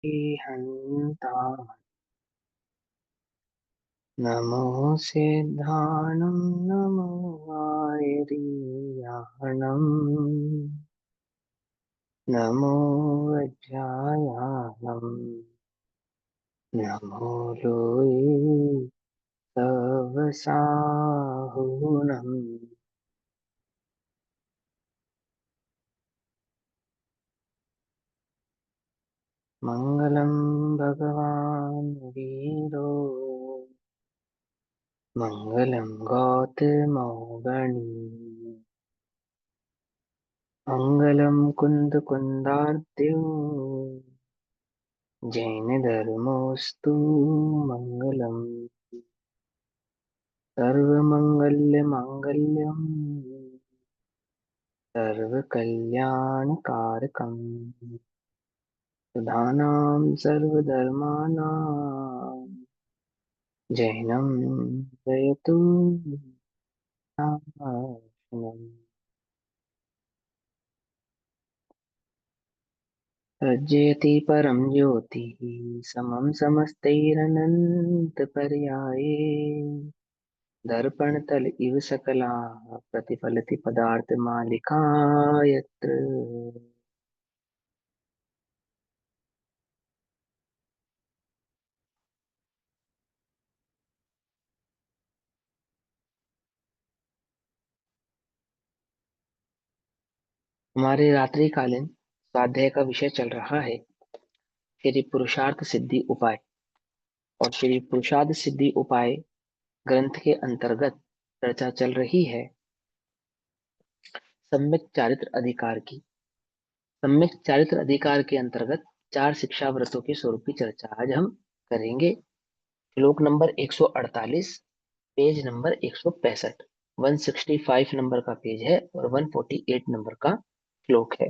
हन्ता नमो सिद्धाणं नमो आयर्याहणम् नमो वज्रायाहम् नमो लोये तव साहुनम् मङ्गलं भगवान् वीरो मङ्गलं गौतमौगणी मङ्गलं कुन्दकुन्दार्त्यो जैनधर्मोऽस्तु मङ्गलम् सर्वमङ्गलमाङ्गल्यम् सर्वकल्याणकारकम् सुधानां सर्वधर्माणां जैनं जयतु नाशनम् प्रज्यति परं ज्योतिः समं समस्तैरनन्तपर्याये दर्पणतल इव सकलाः प्रतिफलति पदार्थमालिका यत्र। हमारे रात्रिकालीन स्वाध्याय का विषय चल रहा है श्री पुरुषार्थ सिद्धि उपाय। और श्री पुरुषार्थ सिद्धि उपाय ग्रंथ के अंतर्गत चर्चा चल रही है सम्यक चारित्र अधिकार की। सम्यक चारित्र अधिकार के अंतर्गत चार शिक्षा व्रतों के स्वरूप की चर्चा आज हम करेंगे। श्लोक नंबर 148, पेज नंबर 165, 165 नंबर का पेज है और 148 नंबर का श्लोक है।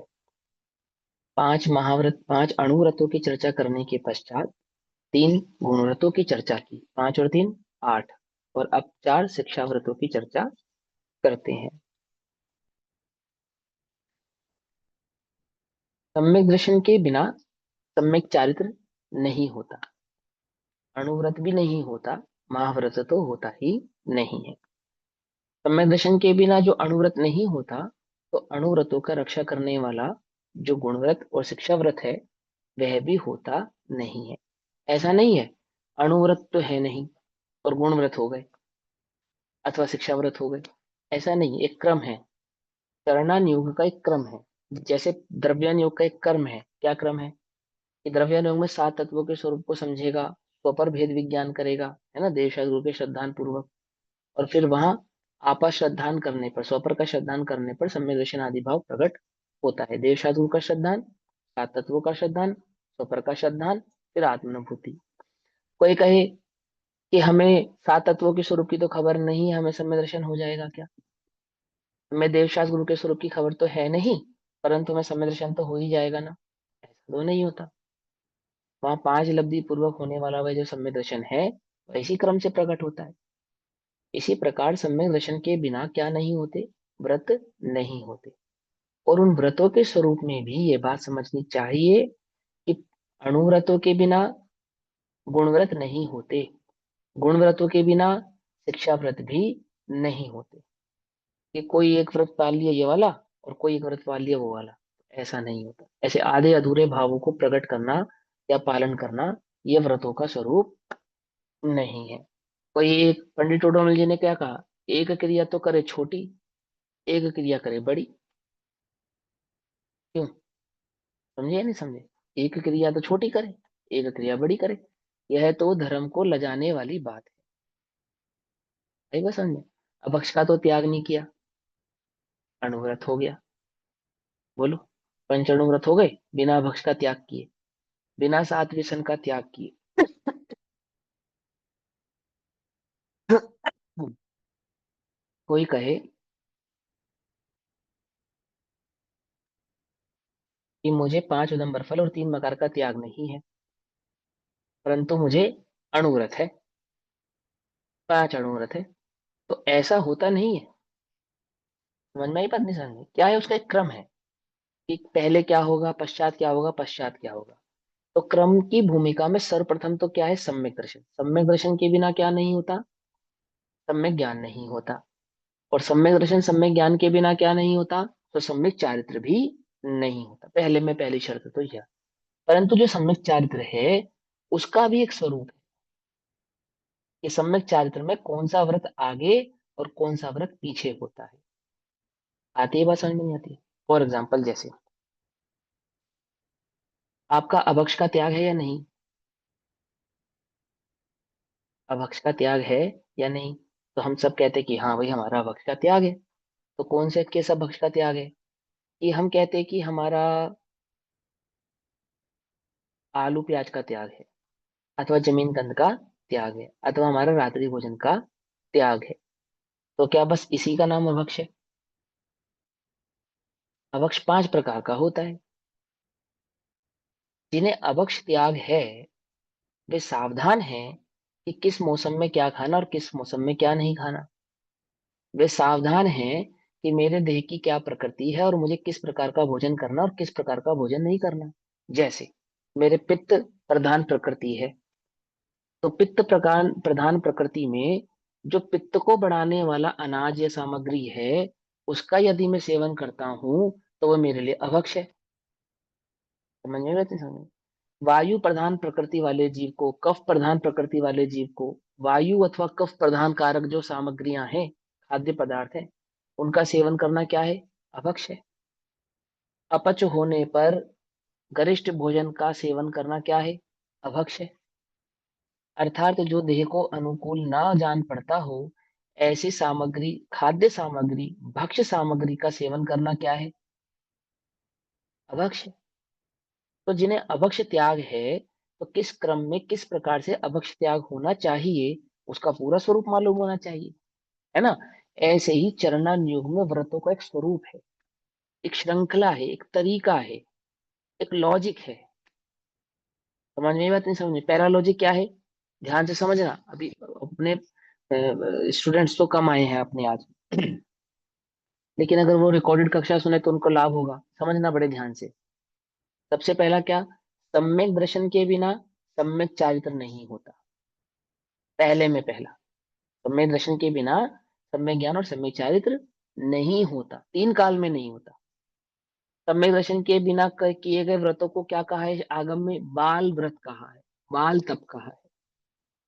पांच महाव्रत, पांच अणुव्रतों की चर्चा करने के पश्चात तीन गुणव्रतों की चर्चा की। पांच और तीन 8, और अब चार शिक्षा व्रतों की चर्चा करते हैं। सम्यक दर्शन के बिना सम्यक चारित्र नहीं होता, अणुव्रत भी नहीं होता, महाव्रत तो होता ही नहीं है। सम्यक दर्शन के बिना जो अणुव्रत नहीं होता, तो अणुव्रतों का रक्षा करने वाला जो गुणव्रत और शिक्षा व्रत है वह भी होता नहीं है। ऐसा नहीं है अणुव्रत तो है नहीं और गुणव्रत हो गए अथवा शिक्षा व्रत हो गए, ऐसा नहीं। एक क्रम है, करणान योग का एक क्रम है। जैसे द्रव्यान योग का एक क्रम है। क्या क्रम है कि द्रव्यान योग में सात तत्वों के स्वरूप को समझेगा, स्वपर भेद विज्ञान करेगा, है ना, देव गुरु के श्रद्धान पूर्वक। और फिर वहां आपा श्रद्धान करने पर, स्वपर का श्रद्धान करने पर सम्यक दर्शन आदि भाव प्रकट होता है। देव गुरु का श्रद्धान, सात तत्वों का श्रद्धान, स्वपर का श्रद्धान, फिर आत्मानुभूति। कोई कहे कि हमें सात तत्वों के स्वरूप की तो खबर नहीं है, हमें सम्यक दर्शन हो जाएगा क्या? हमें देवशास्त्र गुरु के स्वरूप की खबर तो है नहीं, परंतु हमें सम्यक दर्शन तो हो ही जाएगा ना? ऐसा तो नहीं होता। वहां पांच लब्धि पूर्वक होने वाला वह जो सम्यक दर्शन है वह इसी क्रम से प्रकट होता है। इसी प्रकार सम्यक दर्शन के बिना क्या नहीं होते? व्रत नहीं होते। और उन व्रतों के स्वरूप में भी ये बात समझनी चाहिए कि अणुव्रतों के बिना गुणव्रत नहीं होते, गुणव्रतों के बिना शिक्षा व्रत भी नहीं होते। कि कोई एक व्रत पाल लिया ये वाला और कोई एक व्रत पाल लिया वो वाला, ऐसा नहीं होता। ऐसे आधे अधूरे भावों को प्रकट करना या पालन करना ये व्रतों का स्वरूप नहीं है। कोई एक पंडित टोडरमल जी ने क्या कहा, एक क्रिया तो करे छोटी, एक क्रिया करे बड़ी। क्यों? समझे या नहीं समझे? एक क्रिया तो छोटी करे, एक क्रिया बड़ी करे। यह तो धर्म को लजाने वाली बात है। बस समझे। अब भक्ष का तो त्याग नहीं किया, अणुव्रत हो गया। बोलो, पंच अणुव्रत हो गए बिना भक्ष का त्याग किए, बिना सात व्यसन का त्याग किए। कोई कहे कि मुझे पांच उदंबर फल और तीन मकार का त्याग नहीं है, परंतु मुझे अणुव्रत है, पांच अणुव्रत है, तो ऐसा होता नहीं है। समझ में आई बात? नहीं समझ में? क्या है? उसका एक क्रम है कि पहले क्या होगा, पश्चात क्या होगा, पश्चात क्या होगा। तो क्रम की भूमिका में सर्वप्रथम तो क्या है, सम्यक दर्शन। सम्यक दर्शन के बिना क्या नहीं होता, सम्यक ज्ञान नहीं होता। और सम्यक दर्शन सम्यक ज्ञान के बिना क्या नहीं होता, तो सम्यक चारित्र भी नहीं होता। पहले में पहली शर्त तो यह। परंतु जो सम्यक चारित्र है उसका भी एक स्वरूप है कि सम्यक चारित्र में कौन सा व्रत आगे और कौन सा व्रत पीछे होता है। आती है बात समझ में नहीं आती? फॉर एग्जाम्पल, जैसे आपका अभक्ष का त्याग है या नहीं, अभक्ष का त्याग है या नहीं, तो हम सब कहते हैं कि हाँ भाई हमारा अभक्ष का त्याग है। तो कौन से किस अभक्ष का त्याग है? कि हम कहते हैं कि हमारा आलू प्याज का त्याग है, अथवा जमीन कंद का त्याग है, अथवा हमारा रात्रि भोजन का त्याग है। तो क्या बस इसी का नाम अभक्ष है? अभक्ष 5 प्रकार का होता है। जिन्हें अभक्ष त्याग है वे सावधान हैं कि किस मौसम में क्या खाना और किस मौसम में क्या नहीं खाना। वे सावधान हैं कि मेरे देह की क्या प्रकृति है और मुझे किस प्रकार का भोजन करना और किस प्रकार का भोजन नहीं करना। जैसे मेरे पित्त प्रधान प्रकृति है, तो पित्त प्रकार प्रधान प्रकृति में जो पित्त को बढ़ाने वाला अनाज या सामग्री है उसका यदि मैं सेवन करता हूं तो वह मेरे लिए अभक्ष है। समझ में आती? समझ। वायु प्रधान प्रकृति वाले जीव को, कफ प्रधान प्रकृति वाले जीव को वायु अथवा कफ प्रधान कारक जो सामग्रियां हैं, खाद्य पदार्थ हैं, उनका सेवन करना क्या है, अभक्ष है। अपच होने पर गरिष्ठ भोजन का सेवन करना क्या है, अभक्ष है। अर्थात जो देह को अनुकूल ना जान पड़ता हो ऐसी सामग्री, खाद्य सामग्री, भक्ष्य सामग्री का सेवन करना क्या है, अभक्ष है। तो जिन्हें अभक्ष त्याग है तो किस क्रम में किस प्रकार से अभक्ष त्याग होना चाहिए उसका पूरा स्वरूप मालूम होना चाहिए, है ना? ऐसे ही चरणानुयोग में व्रतों का एक स्वरूप है, एक श्रृंखला है, एक तरीका है, एक लॉजिक है। समझ में ये बात नहीं? समझ में? पैरालॉजिक क्या है, ध्यान से समझना। अभी अपने स्टूडेंट्स तो कम आए हैं अपने आज लेकिन अगर वो रिकॉर्डेड कक्षा सुने तो उनको लाभ होगा, समझना बड़े ध्यान से। सबसे पहला क्या, सम्यक दर्शन के बिना सम्यक चारित्र नहीं होता। पहले में पहला, सम्यक दर्शन के बिना सम्यक ज्ञान और सम्यक चारित्र नहीं होता, 3 काल में नहीं होता। सम्यक दर्शन के बिना किए गए व्रतों को क्या कहा है, आगम में बाल व्रत कहा है, बाल तप कहा है।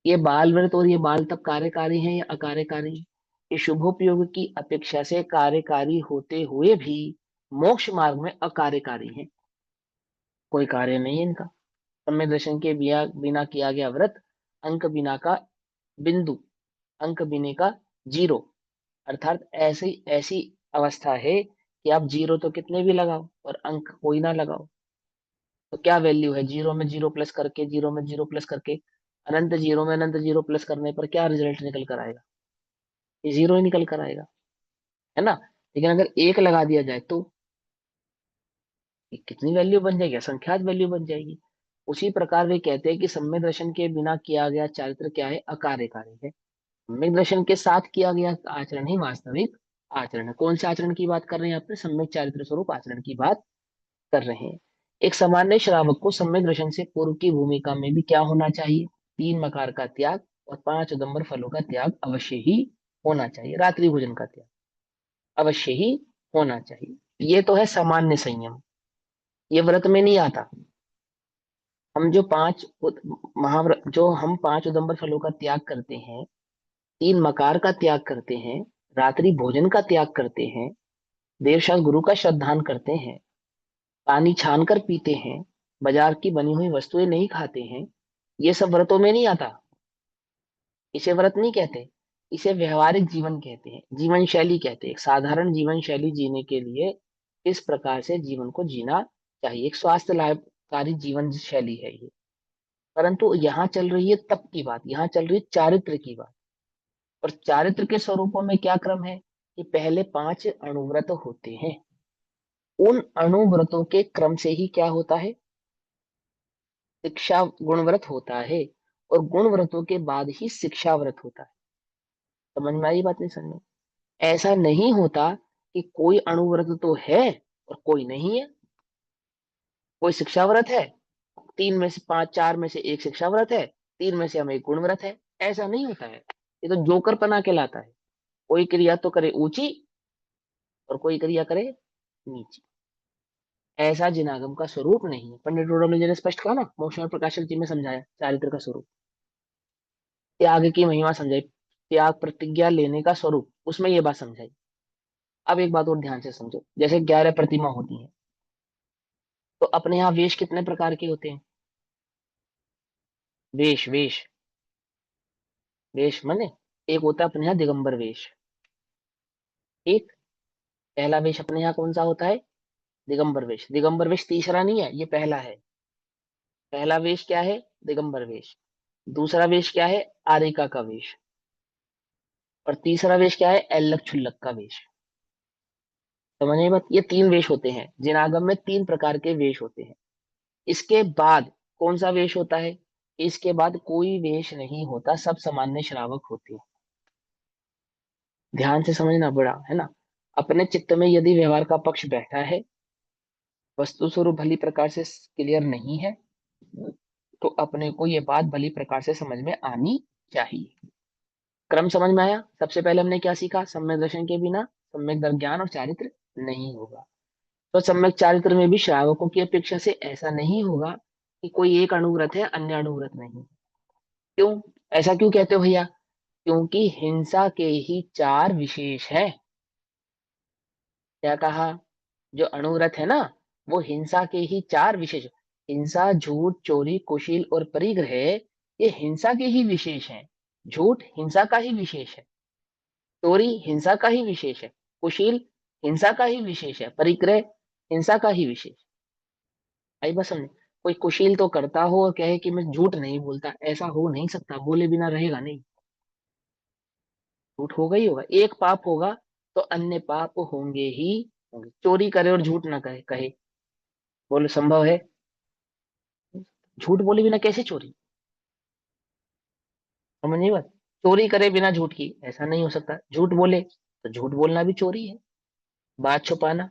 ये बाल व्रत और ये बाल तप कार्यकारी हैं या अकार्यकारी हैं? ये शुभोपयोग की अपेक्षा से कार्यकारी होते हुए भी मोक्ष मार्ग में अकार्यकारी हैं, कोई कार्य नहीं है इनका। सम्यक दर्शन के बिना किया गया व्रत अंक बिना का बिंदु, अंक बिने का जीरो। अर्थात ऐसी ऐसी अवस्था है कि आप जीरो तो कितने भी लगाओ और अंक कोई ना लगाओ, तो क्या वैल्यू है, जीरो में जीरो प्लस करके, जीरो में जीरो प्लस करके, अनंत जीरो में अनंत जीरो प्लस करने पर क्या रिजल्ट निकल कर आएगा, ये जीरो ही निकल कर आएगा, है ना? लेकिन अगर एक लगा दिया जाए तो ये कितनी वैल्यू बन जाएगी, असंख्यात वैल्यू बन जाएगी। उसी प्रकार वे कहते हैं कि सम्यक दर्शन के बिना किया गया चारित्र क्या है, अकार्यकारी है। सम्यक दर्शन के साथ किया गया आचरण ही वास्तविक आचरण है। कौन से आचरण की बात कर रहे हैं, आपने सम्यक चारित्र स्वरूप आचरण की बात कर रहे हैं। एक सामान्य श्रावक को सम्यक दर्शन से पूर्व की भूमिका में भी क्या होना चाहिए, 3 मकार का त्याग और 5 उदंबर फलों का त्याग अवश्य ही होना चाहिए, रात्रि भोजन का त्याग अवश्य ही होना चाहिए। ये तो है सामान्य संयम, ये व्रत में नहीं आता। हम जो महाव्रत, जो हम 5 उदंबर फलों का त्याग करते हैं, 3 मकार का त्याग करते हैं, रात्रि भोजन का त्याग करते हैं, देव शास्त्र गुरु का श्रद्धान करते हैं, पानी छान कर पीते हैं, बाजार की बनी हुई वस्तुएं नहीं खाते हैं, ये सब व्रतों में नहीं आता। इसे व्रत नहीं कहते, इसे व्यवहारिक जीवन कहते हैं, जीवन शैली कहते हैं। एक साधारण जीवन शैली जीने के लिए किस प्रकार से जीवन को जीना चाहिए, एक स्वास्थ्य लाभकारी जीवन शैली है ये। परंतु यहाँ चल रही है तप की बात, यहाँ चल रही है चारित्र की बात। और चारित्र के स्वरूपों में क्या क्रम है कि पहले 5 अणुव्रत होते हैं, उन अणुव्रतों के क्रम से ही क्या होता है, शिक्षा गुणव्रत होता है, और गुणव्रतों के बाद ही शिक्षा व्रत होता है। समझ में आई बात? नहीं समझ में? ऐसा नहीं होता कि कोई अणुव्रत तो है और कोई नहीं है, कोई शिक्षा व्रत है तीन में से पांच, चार में से एक शिक्षा व्रत है, तीन में से हम एक गुण व्रत है, ऐसा नहीं होता है। ये तो जोकर पना के लाता है। कोई क्रिया तो करे ऊंची और कोई क्रिया करे नीची। ऐसा जिनागम का स्वरूप नहीं है। पंडित रोडमल जी ने स्पष्ट कहा ना, मोक्ष और प्रकाशक जी में समझाया चारित्र का स्वरूप। त्याग की महिमा समझाई, त्याग प्रतिज्ञा लेने का स्वरूप, उसमें ये बात समझाई। अब एक बात और ध्यान से समझो, जैसे 11 प्रतिमा होती है, तो अपने यहाँ वेश कितने प्रकार के होते हैं? वेश, वेश, वेश माने एक होता है अपने यहाँ दिगंबर वेश। एक पहला वेश अपने यहाँ कौन सा होता है? दिगंबर वेश। दिगंबर वेश तीसरा नहीं है, ये पहला है। पहला वेश क्या है? दिगंबर वेश। दूसरा वेश क्या है? आरिका का वेश। और तीसरा वेश क्या है? एल्लक छुल्लक का वेश। समझ में बात? ये तीन वेश होते हैं जिनागम में, तीन प्रकार के वेश होते हैं। इसके बाद कौन सा वेश होता है? इसके बाद कोई वेश नहीं होता, सब सामान्य श्रावक होते हैं। ध्यान से समझना बड़ा है ना। अपने चित्त में यदि व्यवहार का पक्ष बैठा है, वस्तु स्वरूप भली प्रकार से क्लियर नहीं है, तो अपने को ये बात भली प्रकार से समझ में आनी चाहिए। क्रम समझ में आया? सबसे पहले हमने क्या सीखा? सम्यक दर्शन के बिना सम्यक ज्ञान और चारित्र नहीं होगा। तो सम्यक चारित्र में भी श्रावकों की अपेक्षा से ऐसा नहीं होगा कि कोई एक अणुव्रत है अन्य अणुव्रत नहीं। क्यों? ऐसा क्यों कहते हो भैया? क्योंकि हिंसा के ही चार विशेष है। क्या कहा? जो अणुव्रत है ना, वो हिंसा के ही चार विशेष। हिंसा, झूठ, चोरी, कुशील और परिग्रह, ये हिंसा के ही विशेष हैं। झूठ हिंसा का ही विशेष है, चोरी हिंसा का ही विशेष है, कुशील हिंसा का ही विशेष है, परिग्रह हिंसा का ही विशेष। आई बस समझे? कोई कुशील तो करता हो और कहे कि मैं झूठ नहीं बोलता, ऐसा हो नहीं सकता, बोले बिना रहेगा नहीं। झूठ होगा ही होगा, एक पाप होगा तो अन्य पाप होंगे ही होंगे। चोरी करे और झूठ ना कहे, कहे बोले संभव है? झूठ बोले बिना कैसे चोरी? समझ नहीं बात? चोरी करे बिना झूठ की ऐसा नहीं हो सकता। झूठ बोले तो झूठ बोलना भी चोरी है। बात छुपाना,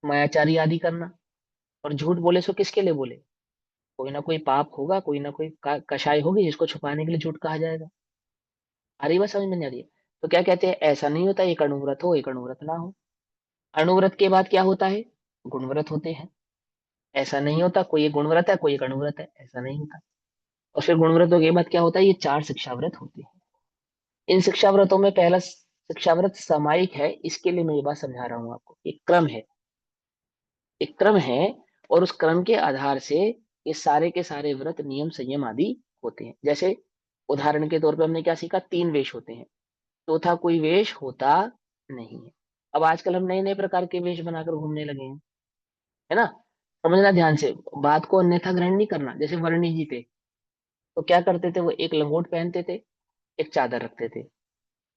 मायाचारी आदि करना। और झूठ बोले सो किसके लिए बोले? कोई ना कोई पाप होगा, कोई ना कोई कषाय होगी जिसको छुपाने के लिए झूठ कहा जाएगा। आ रही बात समझ में नहीं आ रही है? तो क्या कहते हैं, ऐसा नहीं होता एक अणुव्रत हो एक अणुव्रत ना हो। अणुव्रत के बाद क्या होता है? गुणव्रत होते हैं। ऐसा नहीं होता कोई एक गुणव्रत है कोई एक अणुव्रत है, ऐसा नहीं होता। और फिर गुणव्रतों के बाद क्या होता है? ये चार शिक्षा व्रत होते हैं। इन शिक्षा व्रतों में पहला शिक्षा व्रत सामायिक है। इसके लिए मैं ये बात समझा रहा हूँ आपको। एक क्रम है, एक क्रम है, और उस क्रम के आधार से ये सारे के सारे व्रत, नियम, संयम आदि होते हैं। जैसे उदाहरण के तौर पे हमने क्या सीखा? तीन वेश होते हैं, चौथा कोई वेश होता नहीं है। अब आजकल हम नए नए प्रकार के वेश बनाकर घूमने लगे हैं, है ना। समझना ध्यान से, बात को अन्यथा ग्रहण नहीं करना। जैसे वर्णी जी थे, तो क्या करते थे? वो एक लंगोट पहनते थे, एक चादर रखते थे।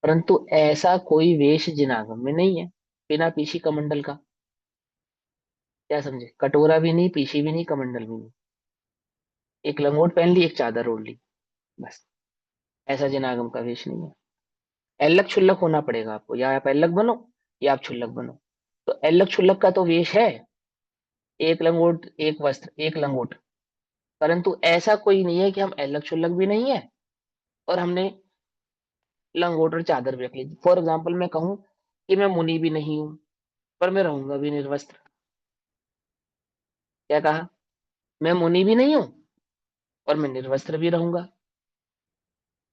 परंतु ऐसा कोई वेश जिनागम में नहीं है। बिना पीछी कमंडल का, क्या समझे? कटोरा भी नहीं, पीछी भी नहीं, कमंडल भी नहीं, एक लंगोट पहन ली, एक चादर ओढ़ ली, बस। ऐसा जिनागम का वेश नहीं है। एल्लक छुल्लक होना पड़ेगा आपको, या आप एल्लक बनो या आप छुल्लक बनो। तो एल्लक छुल्लक का तो वेश है, एक लंगोट एक वस्त्र एक लंगोट। परंतु ऐसा कोई नहीं है कि हम एल्लक छुल्लक भी नहीं है और हमने लंगोट और चादर भी रख ली। फॉर एग्जाम्पल मैं कहूं कि मैं मुनि भी नहीं हूं, पर मैं रहूंगा भी निर्वस्त्र। क्या कहा? मैं मुनि भी नहीं हूं और मैं निर्वस्त्र भी रहूंगा।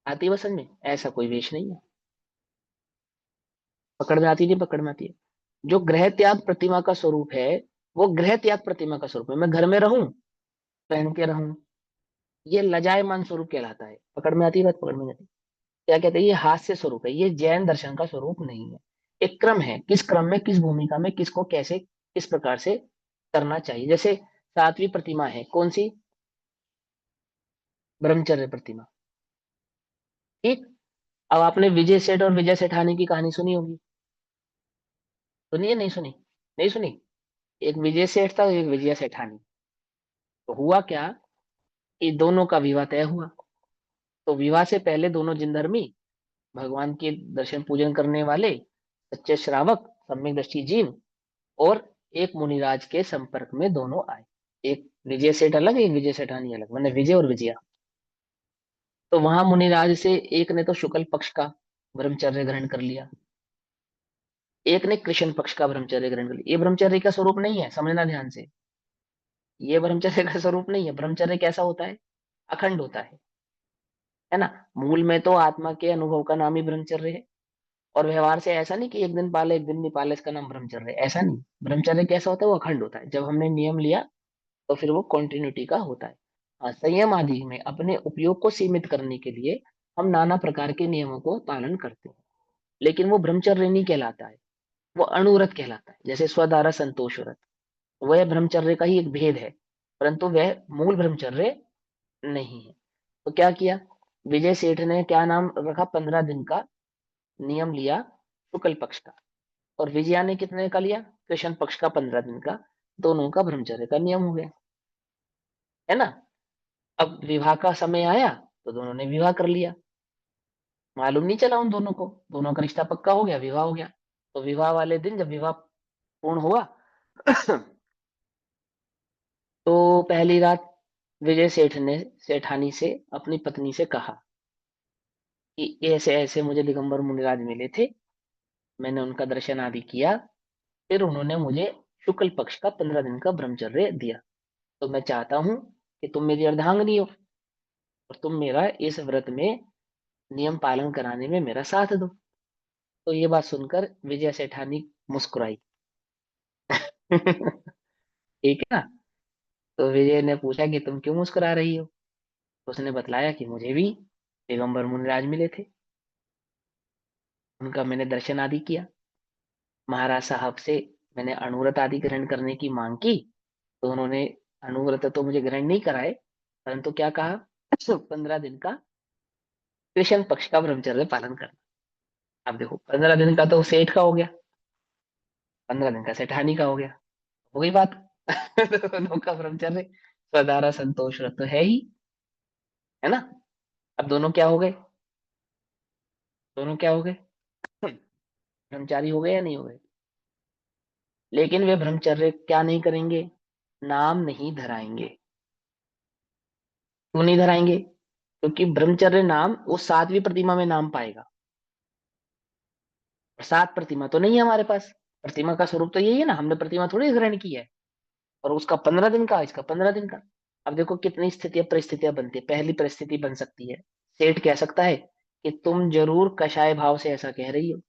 आती है समझ में? ऐसा कोई वेश नहीं है। पकड़ में आती नहीं? पकड़ में आती है। जो ग्रह त्याग प्रतिमा का स्वरूप है, वो ग्रह त्याग प्रतिमा का स्वरूप है। मैं घर में रहूं, पहन के रहूं, ये लजायमान स्वरूप कहलाता है। पकड़ में आती है बात? पकड़ में नहीं आती? क्या कहते हैं? ये हास्य स्वरूप है, ये जैन दर्शन का स्वरूप नहीं है। एक क्रम है, किस क्रम में, किस भूमिका में, किसको कैसे किस प्रकार से करना चाहिए। जैसे सातवीं प्रतिमा है कौन सी? ब्रह्मचर्य प्रतिमा। ठीक। अब आपने विजय सेठ और विजय सेठानी की कहानी सुनी होगी। सुनी है? नहीं सुनी? नहीं सुनी? एक विजय सेठ था और एक विजय सेठानी। तो हुआ क्या कि दोनों का विवाह तय हुआ। तो विवाह से पहले दोनों जिनधर्मी, भगवान के दर्शन पूजन करने वाले, सच्चे श्रावक, सम्यक दृष्टि जीव, और एक मुनिराज के संपर्क में दोनों आए। एक विजय सेठ अलग, एक विजय सेठानी अलग, मैंने विजय और विजया। तो वहां मुनिराज से एक ने तो शुक्ल पक्ष का ब्रह्मचर्य ग्रहण कर लिया, एक ने कृष्ण पक्ष का ब्रह्मचर्य ग्रहण कर लिया। ये ब्रह्मचर्य का स्वरूप नहीं है, समझना ध्यान से। ये ब्रह्मचर्य का स्वरूप नहीं है। ब्रह्मचर्य कैसा होता है? अखंड होता है ना। मूल में तो आत्मा के अनुभव का नाम ही ब्रह्मचर्य है। और व्यवहार से ऐसा नहीं कि एक दिन पाले एक दिन नहीं पाले इसका नाम ब्रह्मचर्य है, ऐसा नहीं। ब्रह्मचर्य कैसा होता है? वो अखंड होता है। जब हमने नियम लिया तो फिर वो कॉन्टिन्यूटी का होता है। हाँ, संयम आदि में अपने उपयोग को सीमित करने के लिए हम नाना प्रकार के नियमों को पालन करते हैं, लेकिन वो ब्रह्मचर्य नहीं कहलाता है, वो अणुव्रत कहलाता है। जैसे स्वदारा संतोष व्रत, वह ब्रह्मचर्य का ही एक भेद है, परंतु वह मूल ब्रह्मचर्य नहीं है। तो क्या किया विजय सेठ ने? क्या नाम रखा? 15 दिन का नियम लिया शुक्ल पक्ष का। और विजया ने कितने का लिया? कृष्ण पक्ष का 15 दिन का। दोनों का ब्रह्मचर्य का नियम हो गया, है ना। अब विवाह का समय आया तो दोनों ने विवाह कर लिया। मालूम नहीं चला उन दोनों को, दोनों का रिश्ता पक्का हो गया, विवाह हो गया। तो विवाह वाले दिन जब विवाह पूर्ण हुआ तो पहली रात विजय सेठ ने सेठानी से अपनी पत्नी से कहा कि ऐसे ऐसे मुझे दिगंबर मुनिराज मिले थे, मैंने उनका दर्शन आदि किया, फिर उन्होंने मुझे शुक्ल पक्ष का 15 दिन का ब्रह्मचर्य दिया। तो मैं चाहता हूं कि तुम मेरी अर्धांगिनी हो और तुम मेरा इस व्रत में नियम पालन कराने में मेरा साथ दो। तो ये बात सुनकर विजय सेठानी मुस्कुराई। ठीक है ना। तो विजय ने पूछा कि तुम क्यों मुस्कुरा रही हो? तो उसने बतलाया कि मुझे भी दिगंबर मुनिराज मिले थे, उनका मैंने दर्शन आदि किया, महाराज साहब से मैंने अणुव्रत आदि ग्रहण करने की मांग की, तो उन्होंने अणुव्रत तो मुझे ग्रहण नहीं कराए, परंतु क्या कहा? 15 दिन का कृष्ण पक्ष का ब्रह्मचर्य पालन करना। अब देखो 15 दिन का तो सेठ का हो गया, 15 दिन का सेठानी का हो गई बात। दोनों का ब्रह्मचर्य सदारा संतोष व्रत तो है ही, है ना। अब दोनों क्या हो गए? दोनों क्या हो गए? ब्रह्मचारी हो गए या नहीं हो गए? लेकिन वे ब्रह्मचर्य क्या नहीं करेंगे? नाम नहीं धराएंगे। क्यों नहीं धराएंगे? क्योंकि ब्रह्मचर्य नाम वो 7वीं प्रतिमा में नाम पाएगा, और 7 प्रतिमा तो नहीं है हमारे पास। प्रतिमा का स्वरूप तो यही है ना, हमने प्रतिमा थोड़ी ग्रहण की है। और उसका 15 दिन का, इसका 15 दिन का। अब देखो कितनी स्थितियां परिस्थितियां बनती है। पहली परिस्थिति बन सकती है, सेठ कह सकता है कि तुम जरूर कषाय भाव से ऐसा कह रही हो,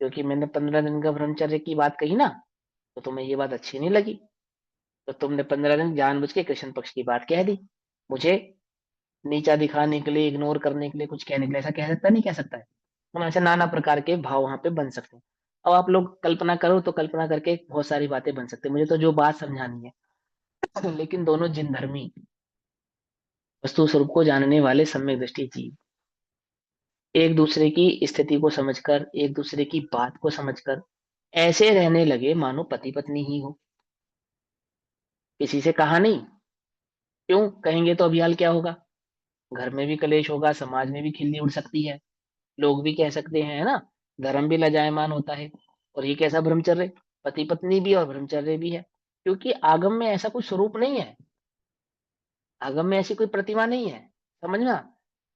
क्योंकि मैंने 15 दिन का ब्रह्मचर्य की बात कही ना, तो तुम्हें ये बात अच्छी नहीं लगी, तो तुमने 15 दिन जानबूझ के कृष्ण पक्ष की बात कह दी, मुझे नीचा दिखाने के लिए, इग्नोर करने के लिए, कुछ कहने के लिए। ऐसा कह सकता है? नहीं कह सकता है। हम ऐसे नाना प्रकार के भाव वहां पे बन सकते हैं। अब आप लोग कल्पना करो तो कल्पना करके बहुत सारी बातें बन सकती है, मुझे तो जो बात समझानी है। लेकिन दोनों जिन धर्मी, वस्तु स्वरूप को जानने वाले सम्यक दृष्टि जीव, एक दूसरे की स्थिति को समझकर, एक दूसरे की बात को समझकर ऐसे रहने लगे मानो पति पत्नी ही हो। किसी से कहा नहीं। क्यों कहेंगे तो अभियाल क्या होगा? घर में भी कलेश होगा, समाज में भी खिल्ली उड़ सकती है, लोग भी कह सकते हैं, है ना। धर्म भी लजायमान होता है। और ये कैसा ब्रह्मचर्य? पति पत्नी भी और ब्रह्मचर्य भी है, क्योंकि आगम में ऐसा कोई स्वरूप नहीं है, आगम में ऐसी कोई प्रतिमा नहीं है। समझना,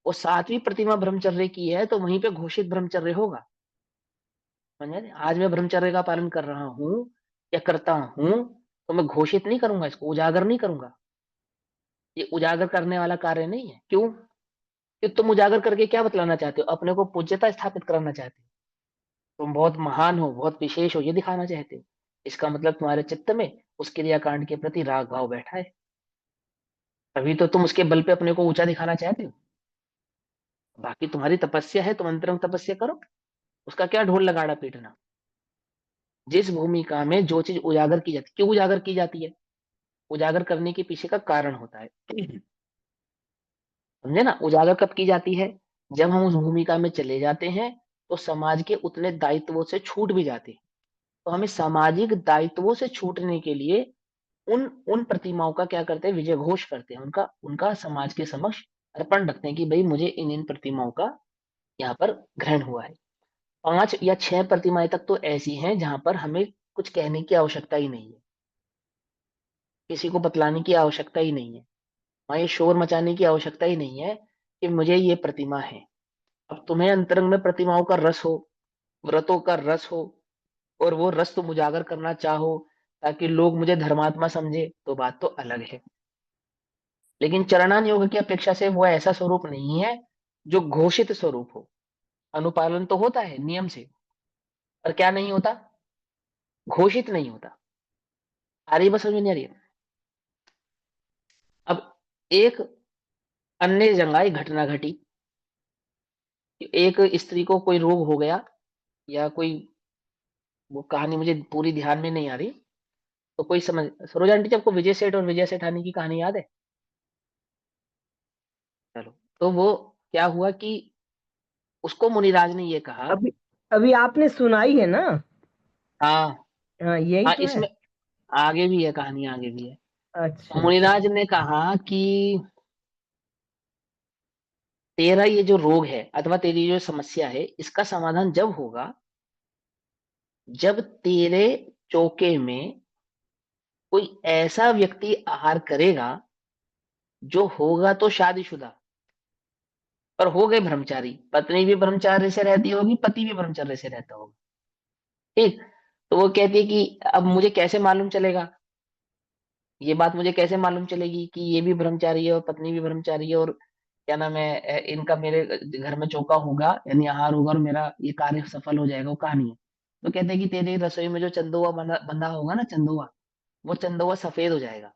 वो 7वीं प्रतिमा ब्रह्मचर्य की है तो वहीं पे घोषित ब्रह्मचर्य होगा। समझे? आज मैं ब्रह्मचर्य का पालन कर रहा हूँ या करता हूँ, तो मैं घोषित नहीं करूंगा, इसको उजागर नहीं करूंगा। ये उजागर करने वाला कार्य नहीं है। क्यों? कि तुम उजागर करके क्या बतलाना चाहते हो? अपने को पूज्यता स्थापित कराना चाहते हो, तुम बहुत महान हो, बहुत विशेष हो, ये दिखाना चाहते हो। इसका मतलब तुम्हारे चित्त में उस क्रियाकांड के प्रति राग भाव बैठा है, तभी तो तुम उसके बल पे अपने को ऊंचा दिखाना चाहते हो। बाकी तुम्हारी तपस्या है, तुम अंतरंग तपस्या करो, उसका क्या ढोल लगाड़ा पीटना। जिस भूमिका में जो चीज उजागर की जाती, क्यों उजागर की जाती है? उजागर करने के पीछे का कारण होता है। समझे ना। उजागर कब की जाती है? जब हम उस भूमिका में चले जाते हैं तो समाज के उतने दायित्वों से छूट भी जाते हैं। तो हमें सामाजिक दायित्वों से छूटने के लिए उन उन प्रतिमाओं का क्या करते हैं? विजय घोष करते हैं, उनका उनका समाज के समक्ष अर्पण रखते हैं कि भाई मुझे इन इन प्रतिमाओं का यहाँ पर ग्रहण हुआ है। 5 या 6 प्रतिमाएं तक तो ऐसी हैं जहां पर हमें कुछ कहने की आवश्यकता ही नहीं है। किसी को बतलाने की आवश्यकता ही नहीं है, वहां ये शोर मचाने की आवश्यकता ही नहीं है कि मुझे ये प्रतिमा है। अब तुम्हें अंतरंग में प्रतिमाओं का रस हो, व्रतों का रस हो, और वो रस तुम उजागर करना चाहो ताकि लोग मुझे धर्मात्मा समझे, तो बात तो अलग है। लेकिन चरणान योग की अपेक्षा से वो ऐसा स्वरूप नहीं है जो घोषित स्वरूप हो। अनुपालन तो होता है नियम से, पर क्या नहीं होता, घोषित नहीं होता। आ रही है बस, समझ में नहीं आ रही है? अब एक अन्य जगह एक घटना घटी, एक स्त्री को कोई रोग हो गया, या कोई, वो कहानी मुझे पूरी ध्यान में नहीं आ रही, तो कोई समझ, सरोजा आंटी जी आपको विजय सेठ और विजय सेठानी की कहानी याद है? चलो, तो वो क्या हुआ कि उसको मुनिराज ने ये कहा। अभी अभी आपने सुनाई है ना? हाँ। हाँ, यही हाँ, तो है। इसमें आगे भी है, कहानी आगे भी है। अच्छा तो अच्छा। मुनिराज ने कहा कि तेरा ये जो रोग है अथवा तेरी जो समस्या है, इसका समाधान जब होगा जब तेरे चौके में कोई ऐसा व्यक्ति आहार करेगा जो होगा तो शादीशुदा, पर हो गए ब्रह्मचारी, पत्नी भी ब्रह्मचार्य से रहती होगी, पति भी ब्रह्मचर्य से रहता होगा। ठीक। तो वो कहती है कि अब मुझे कैसे मालूम चलेगा, ये बात मुझे कैसे मालूम चलेगी कि ये भी ब्रह्मचारी है और पत्नी भी ब्रह्मचारी है, और क्या नाम है, इनका मेरे घर में चौका होगा यानी आहार होगा और मेरा ये कार्य सफल हो जाएगा, वो कहानी है। तो कहते हैं कि तेरी रसोई में जो चंदुआ बंधा बंधा होगा ना, चंदुआ, वो चंदुआ सफेद हो जाएगा।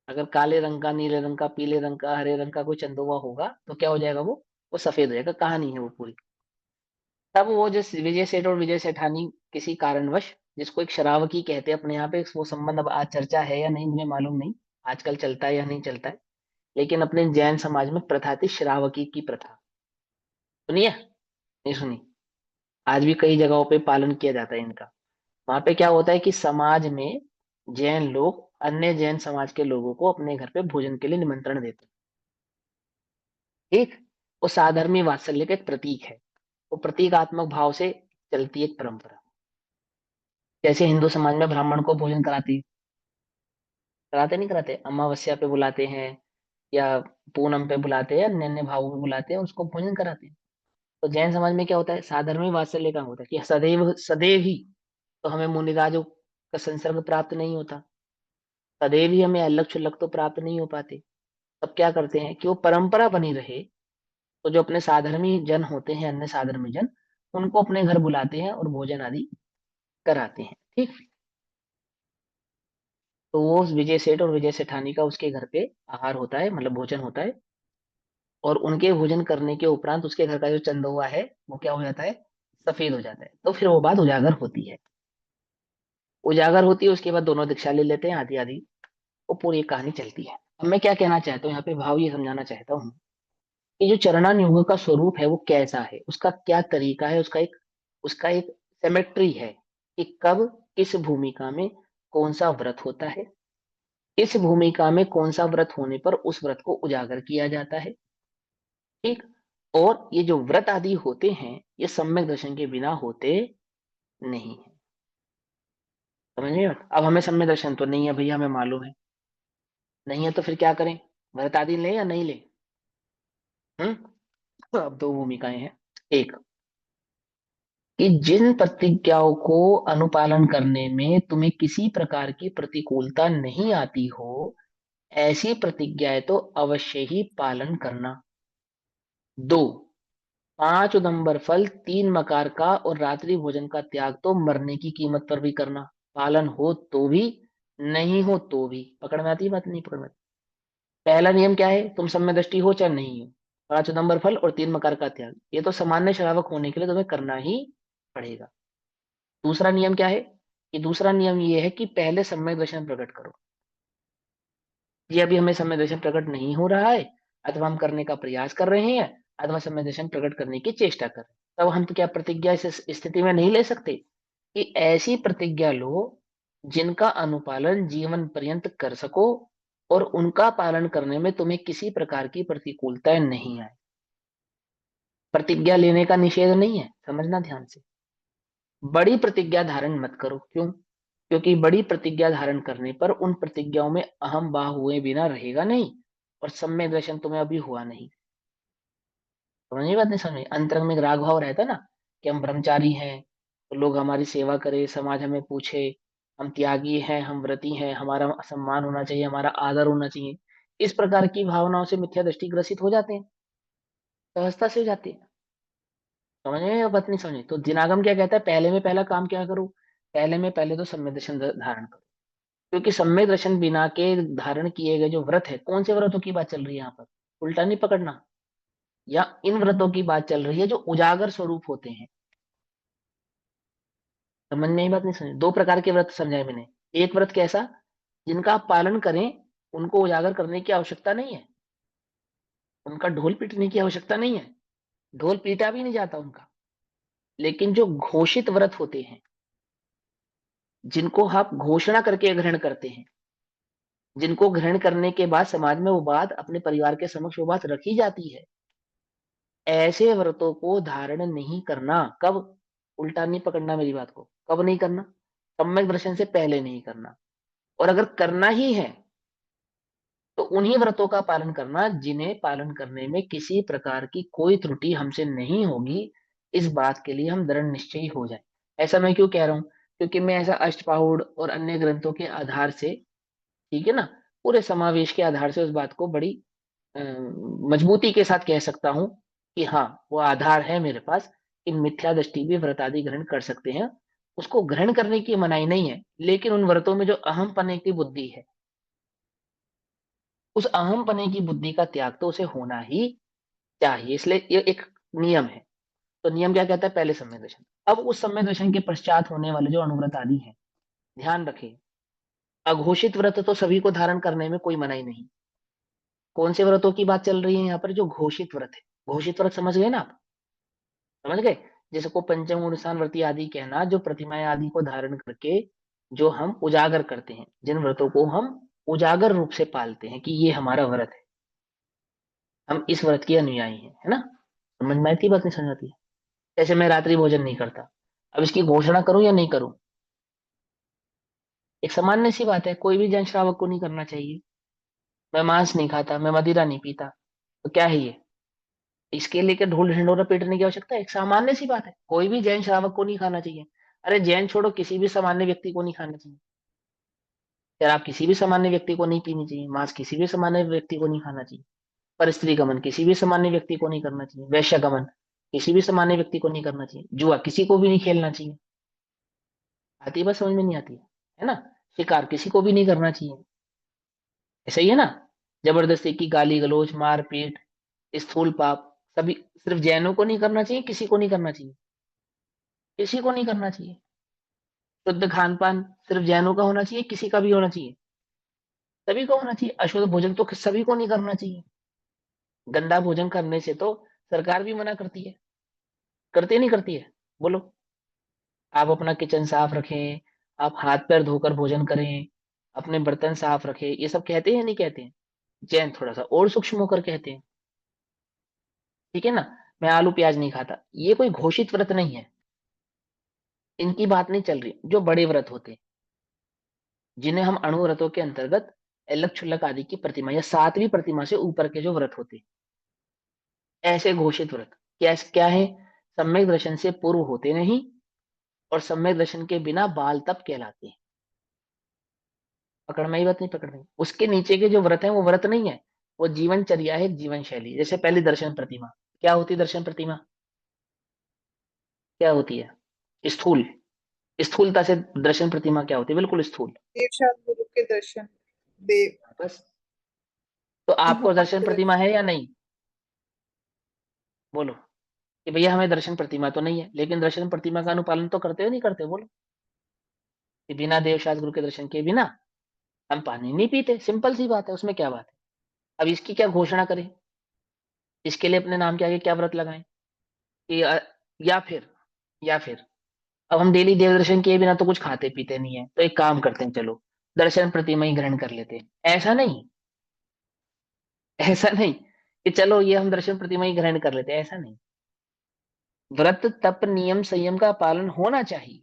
अगर काले रंग का, नीले रंग का, पीले रंग का, हरे रंग का कोई चंदुआ होगा तो क्या हो जाएगा, वो सफेद हो जाएगा। कहानी है वो पूरी। तब वो जो विजय सेठ और विजय सेठानी किसी कारणवश, जिसको एक शरावकी कहते हैं अपने यहाँ पे, वो संबंध अब आज चर्चा है या नहीं मुझे मालूम नहीं, आजकल चलता है या नहीं चलता है, लेकिन अपने जैन समाज में प्रथा थी श्रावकी की प्रथा। सुनिए, नहीं सुनी? आज भी कई जगहों पे पालन किया जाता है इनका। वहां पे क्या होता है कि समाज में जैन लोग अन्य जैन समाज के लोगों को अपने घर पे भोजन के लिए निमंत्रण देते हैं। ठीक। वो साधर्मी वात्सल्य का एक प्रतीक है, वो प्रतीकात्मक भाव से चलती एक परंपरा। जैसे हिंदू समाज में ब्राह्मण को भोजन कराती, कराते नहीं कराते, अमावस्या पे बुलाते हैं या पूनम पे बुलाते हैं, अन्य अन्य भावों पे बुलाते हैं, उसको भोजन कराते हैं। तो जैन समाज में क्या होता है, साधर्मी वात्सल्य का होता है कि सदैव सदैव ही तो हमें मुनिराजों का संसर्ग प्राप्त नहीं होता, सदैव ही हमें अलग छुलक तो प्राप्त नहीं हो पाते। तब क्या करते हैं कि वो परंपरा बनी रहे, तो जो अपने साधर्मी जन होते हैं, अन्य साधर्मी जन, उनको अपने घर बुलाते हैं और भोजन आदि कराते हैं। ठीक। तो वो उस विजय सेठ और विजय सेठानी का उसके घर पे आहार होता है, मतलब भोजन होता है, और उनके भोजन करने के उपरांत उसके घर का जो चंदोवा है वो क्या हो जाता है, सफेद हो जाता है। तो फिर वो बात उजागर होती है। उजागर होती है, उसके बाद दोनों दीक्षा ले लेते हैं आधी आधी, वो पूरी कहानी चलती है। अब मैं क्या कहना चाहता हूँ यहाँ पे, भाव ये समझाना चाहता हूँ कि जो चरणान योग का स्वरूप है वो कैसा है, उसका क्या तरीका है, उसका एक सेमेट्री है कि कब किस भूमिका में कौन सा व्रत होता है, किस भूमिका में कौन सा व्रत होने पर उस व्रत को उजागर किया जाता है। ठीक। और ये जो व्रत आदि होते हैं ये सम्यक दर्शन के बिना होते नहीं है। समझ रहे हो? अब हमें सम्यक दर्शन तो नहीं है भैया, हमें मालूम है, नहीं है तो फिर क्या करें, व्रत आदि लें या नहीं लें? तो अब दो भूमिकाएं हैं। एक, कि जिन प्रतिज्ञाओं को अनुपालन करने में तुम्हें किसी प्रकार की प्रतिकूलता नहीं आती हो, ऐसी प्रतिज्ञाएं तो अवश्य ही पालन करना। दो, 5 उदंबर फल, 3 मकार का और रात्रि भोजन का त्याग तो मरने की कीमत पर भी करना, पालन हो तो भी, नहीं हो तो भी। पकड़ में आती है बात, नहीं पकड़ में आती? पहला नियम क्या है, तुम सम्यक दृष्टि हो चाहे नहीं हो, 5 उदंबर फल और 3 मकार का त्याग, ये तो सामान्य श्रावक होने के लिए तुम्हें करना ही पड़ेगा। दूसरा नियम क्या है, कि दूसरा नियम ये है कि पहले सम्यक दर्शन प्रकट करो। ये अभी हमें सम्यक दर्शन प्रकट नहीं हो रहा है, अथवा हम करने का प्रयास कर रहे हैं, अथवा सम्यक दर्शन प्रकट करने की चेष्टा कर रहे हैं, तब हम तो क्या प्रतिज्ञा इस स्थिति में नहीं ले सकते कि ऐसी प्रतिज्ञा लो जिनका अनुपालन जीवन पर्यंत कर सको और उनका पालन करने में तुम्हें किसी प्रकार की प्रतिकूलता नहीं आए। प्रतिज्ञा लेने का निषेध नहीं है, समझना ध्यान से। बड़ी प्रतिज्ञा धारण मत करो, क्यों? क्योंकि बड़ी प्रतिज्ञा धारण करने पर उन प्रतिज्ञाओं में अहम बाह हुए बिना रहेगा नहीं, और सम्यक दर्शन तुम्हें अभी हुआ नहीं। समझ बात नहीं समझ, अंतरंग में एक राग भाव रहता ना कि हम ब्रह्मचारी हैं तो लोग हमारी सेवा करे, समाज हमें पूछे, हम त्यागी हैं, हम व्रती हैं, हमारा सम्मान होना चाहिए, हमारा आदर होना चाहिए। इस प्रकार की भावनाओं से मिथ्या दृष्टि ग्रसित हो जाते हैं, सहजता से हो जाती है। समझ में या बात नहीं समझे? तो दिनागम क्या कहता है, पहले में पहला काम क्या करो, पहले में पहले तो सम्यक दर्शन धारण करो। क्योंकि सम्यक दर्शन बिना के धारण किए गए जो व्रत है, कौन से व्रतों की बात चल रही है यहाँ पर, उल्टा नहीं पकड़ना, या इन व्रतों की बात चल रही है जो उजागर स्वरूप होते हैं। समझ में आई बात नहीं समझ? दो प्रकार के व्रत समझाए मैंने। एक व्रत कैसा, जिनका आप पालन करें, उनको उजागर करने की आवश्यकता नहीं है, उनका ढोल पीटने की आवश्यकता नहीं है, ढोल पीटा भी नहीं जाता उनका। लेकिन जो घोषित व्रत होते हैं, जिनको आप घोषणा करके ग्रहण करते हैं, जिनको ग्रहण करने के बाद समाज में वो बात, अपने परिवार के समक्ष वो बात रखी जाती है, ऐसे व्रतों को धारण नहीं करना। कब, उल्टा नहीं पकड़ना मेरी बात को, कब नहीं करना, सम्यक दर्शन से पहले नहीं करना। और अगर करना ही है तो उन्हीं व्रतों का पालन करना जिन्हें पालन करने में किसी प्रकार की कोई त्रुटि हमसे नहीं होगी, इस बात के लिए हम दृढ़ निश्चयी हो जाए। ऐसा मैं क्यों कह रहा हूं, क्योंकि मैं ऐसा अष्टपाहुड़ और अन्य ग्रंथों के आधार से, ठीक है ना, पूरे समावेश के आधार से उस बात को बड़ी अ, मजबूती के साथ कह सकता हूं कि हाँ, वो आधार है मेरे पास कि मिथ्या दृष्टि भी व्रत आदि ग्रहण कर सकते हैं। उसको ग्रहण करने की मनाही नहीं है, लेकिन उन व्रतों में जो अहम पने की बुद्धि है, उस अहम पने की बुद्धि का त्याग तो उसे होना ही चाहिए। इसलिए ये एक नियम है। तो नियम क्या कहता है, पहले सम्यक दर्शन। अब उस सम्यक दर्शन के पश्चात होने वाले जो अनुव्रत आदि है, ध्यान रखें, अघोषित व्रत तो सभी को धारण करने में कोई मनाही नहीं। कौन से व्रतों की बात चल रही है यहाँ पर, जो घोषित व्रत है। घोषित व्रत समझ गए ना आप, समझ गए, जैसे को पंचम अनुष्ठान व्रती आदि कहना, जो प्रतिमाएं आदि को धारण करके जो हम उजागर करते हैं, जिन व्रतों को हम उजागर रूप से पालते हैं कि ये हमारा व्रत है, हम इस व्रत के अनुयायी हैं, है ना। समझ में आती बात नहीं समझ आती? जैसे मैं रात्रि भोजन नहीं करता, अब इसकी घोषणा करूं या नहीं करूं, एक सामान्य सी बात है, कोई भी जन श्रावक को नहीं करना चाहिए। मैं मांस नहीं खाता, मैं मदिरा नहीं पीता, तो क्या है ये, इसके लिए क्या ढोल ढिंडोरा पीटने की आवश्यकता है? एक सामान्य सी बात है, कोई भी जैन श्रावक को नहीं खाना चाहिए। अरे जैन छोड़ो, किसी भी सामान्य व्यक्ति को नहीं खाना चाहिए। शराब किसी भी सामान्य व्यक्ति को नहीं पीनी चाहिए, मांस किसी भी सामान्य व्यक्ति को नहीं खाना चाहिए, पर स्त्री गमन किसी भी सामान्य व्यक्ति को नहीं करना चाहिए, वैश्य गमन किसी भी सामान्य व्यक्ति को नहीं करना चाहिए, जुआ किसी को भी नहीं खेलना चाहिए। आती है, बस समझ में नहीं आती है ना। शिकार किसी को भी नहीं करना चाहिए, ऐसा ही है ना। जबरदस्ती की गाली गलौज, मारपीट, स्थूल पाप, सभी सिर्फ जैनों को नहीं करना चाहिए, किसी को नहीं करना चाहिए, किसी को नहीं करना चाहिए। शुद्ध खान पान सिर्फ जैनों का होना चाहिए, किसी का भी होना चाहिए, सभी को होना चाहिए। अशुद्ध भोजन तो सभी को नहीं करना चाहिए। गंदा भोजन करने से तो सरकार भी मना करती है, करती है नहीं करती है, बोलो। आप अपना किचन साफ रखें, आप हाथ पैर धोकर भोजन करें, अपने बर्तन साफ रखें, ये सब कहते हैं या नहीं कहते हैं? जैन थोड़ा सा और सूक्ष्म होकर कहते हैं, ठीक है ना। मैं आलू प्याज नहीं खाता, ये कोई घोषित व्रत नहीं है, इनकी बात नहीं चल रही। जो बड़े व्रत होते हैं, जिन्हें हम अणुव्रतों के अंतर्गत एलक छुल्लक आदि की प्रतिमा या सातवीं प्रतिमा से ऊपर के जो व्रत होते हैं, ऐसे घोषित व्रत क्या क्या है, सम्यक दर्शन से पूर्व होते नहीं, और सम्यक दर्शन के बिना बाल तप कहलाते हैं। पकड़ में ही बात नहीं पकड़ में, उसके नीचे के जो व्रत है वो व्रत नहीं है, वो जीवनचर्या है, जीवन शैली। जैसे पहली दर्शन प्रतिमा, क्या होती है दर्शन प्रतिमा, क्या होती है, स्थूल, स्थूलता से दर्शन प्रतिमा क्या होती है, बिल्कुल स्थूल। देवशाद गुरु के दर्शन। देव। बस। तो आपको दर्शन प्रतिमा है या नहीं, बोलो, कि भैया हमें दर्शन प्रतिमा तो नहीं है, लेकिन दर्शन प्रतिमा का अनुपालन तो करते हो नहीं करते हो? बोलो, कि बिना देवशाद गुरु के दर्शन के बिना हम पानी नहीं पीते, सिंपल सी बात है, उसमें क्या बात है। अब इसकी क्या घोषणा करें, इसके लिए अपने नाम के आगे क्या व्रत लगाएं, कि या फिर, या फिर अब हम डेली देव दर्शन किए बिना तो कुछ खाते पीते नहीं है, तो एक काम करते हैं, चलो दर्शन प्रतिमा ही ग्रहण कर लेते हैं। ऐसा नहीं, ऐसा नहीं कि चलो ये हम दर्शन प्रतिमा ही ग्रहण कर लेते हैं, ऐसा नहीं। व्रत तप नियम संयम का पालन होना चाहिए,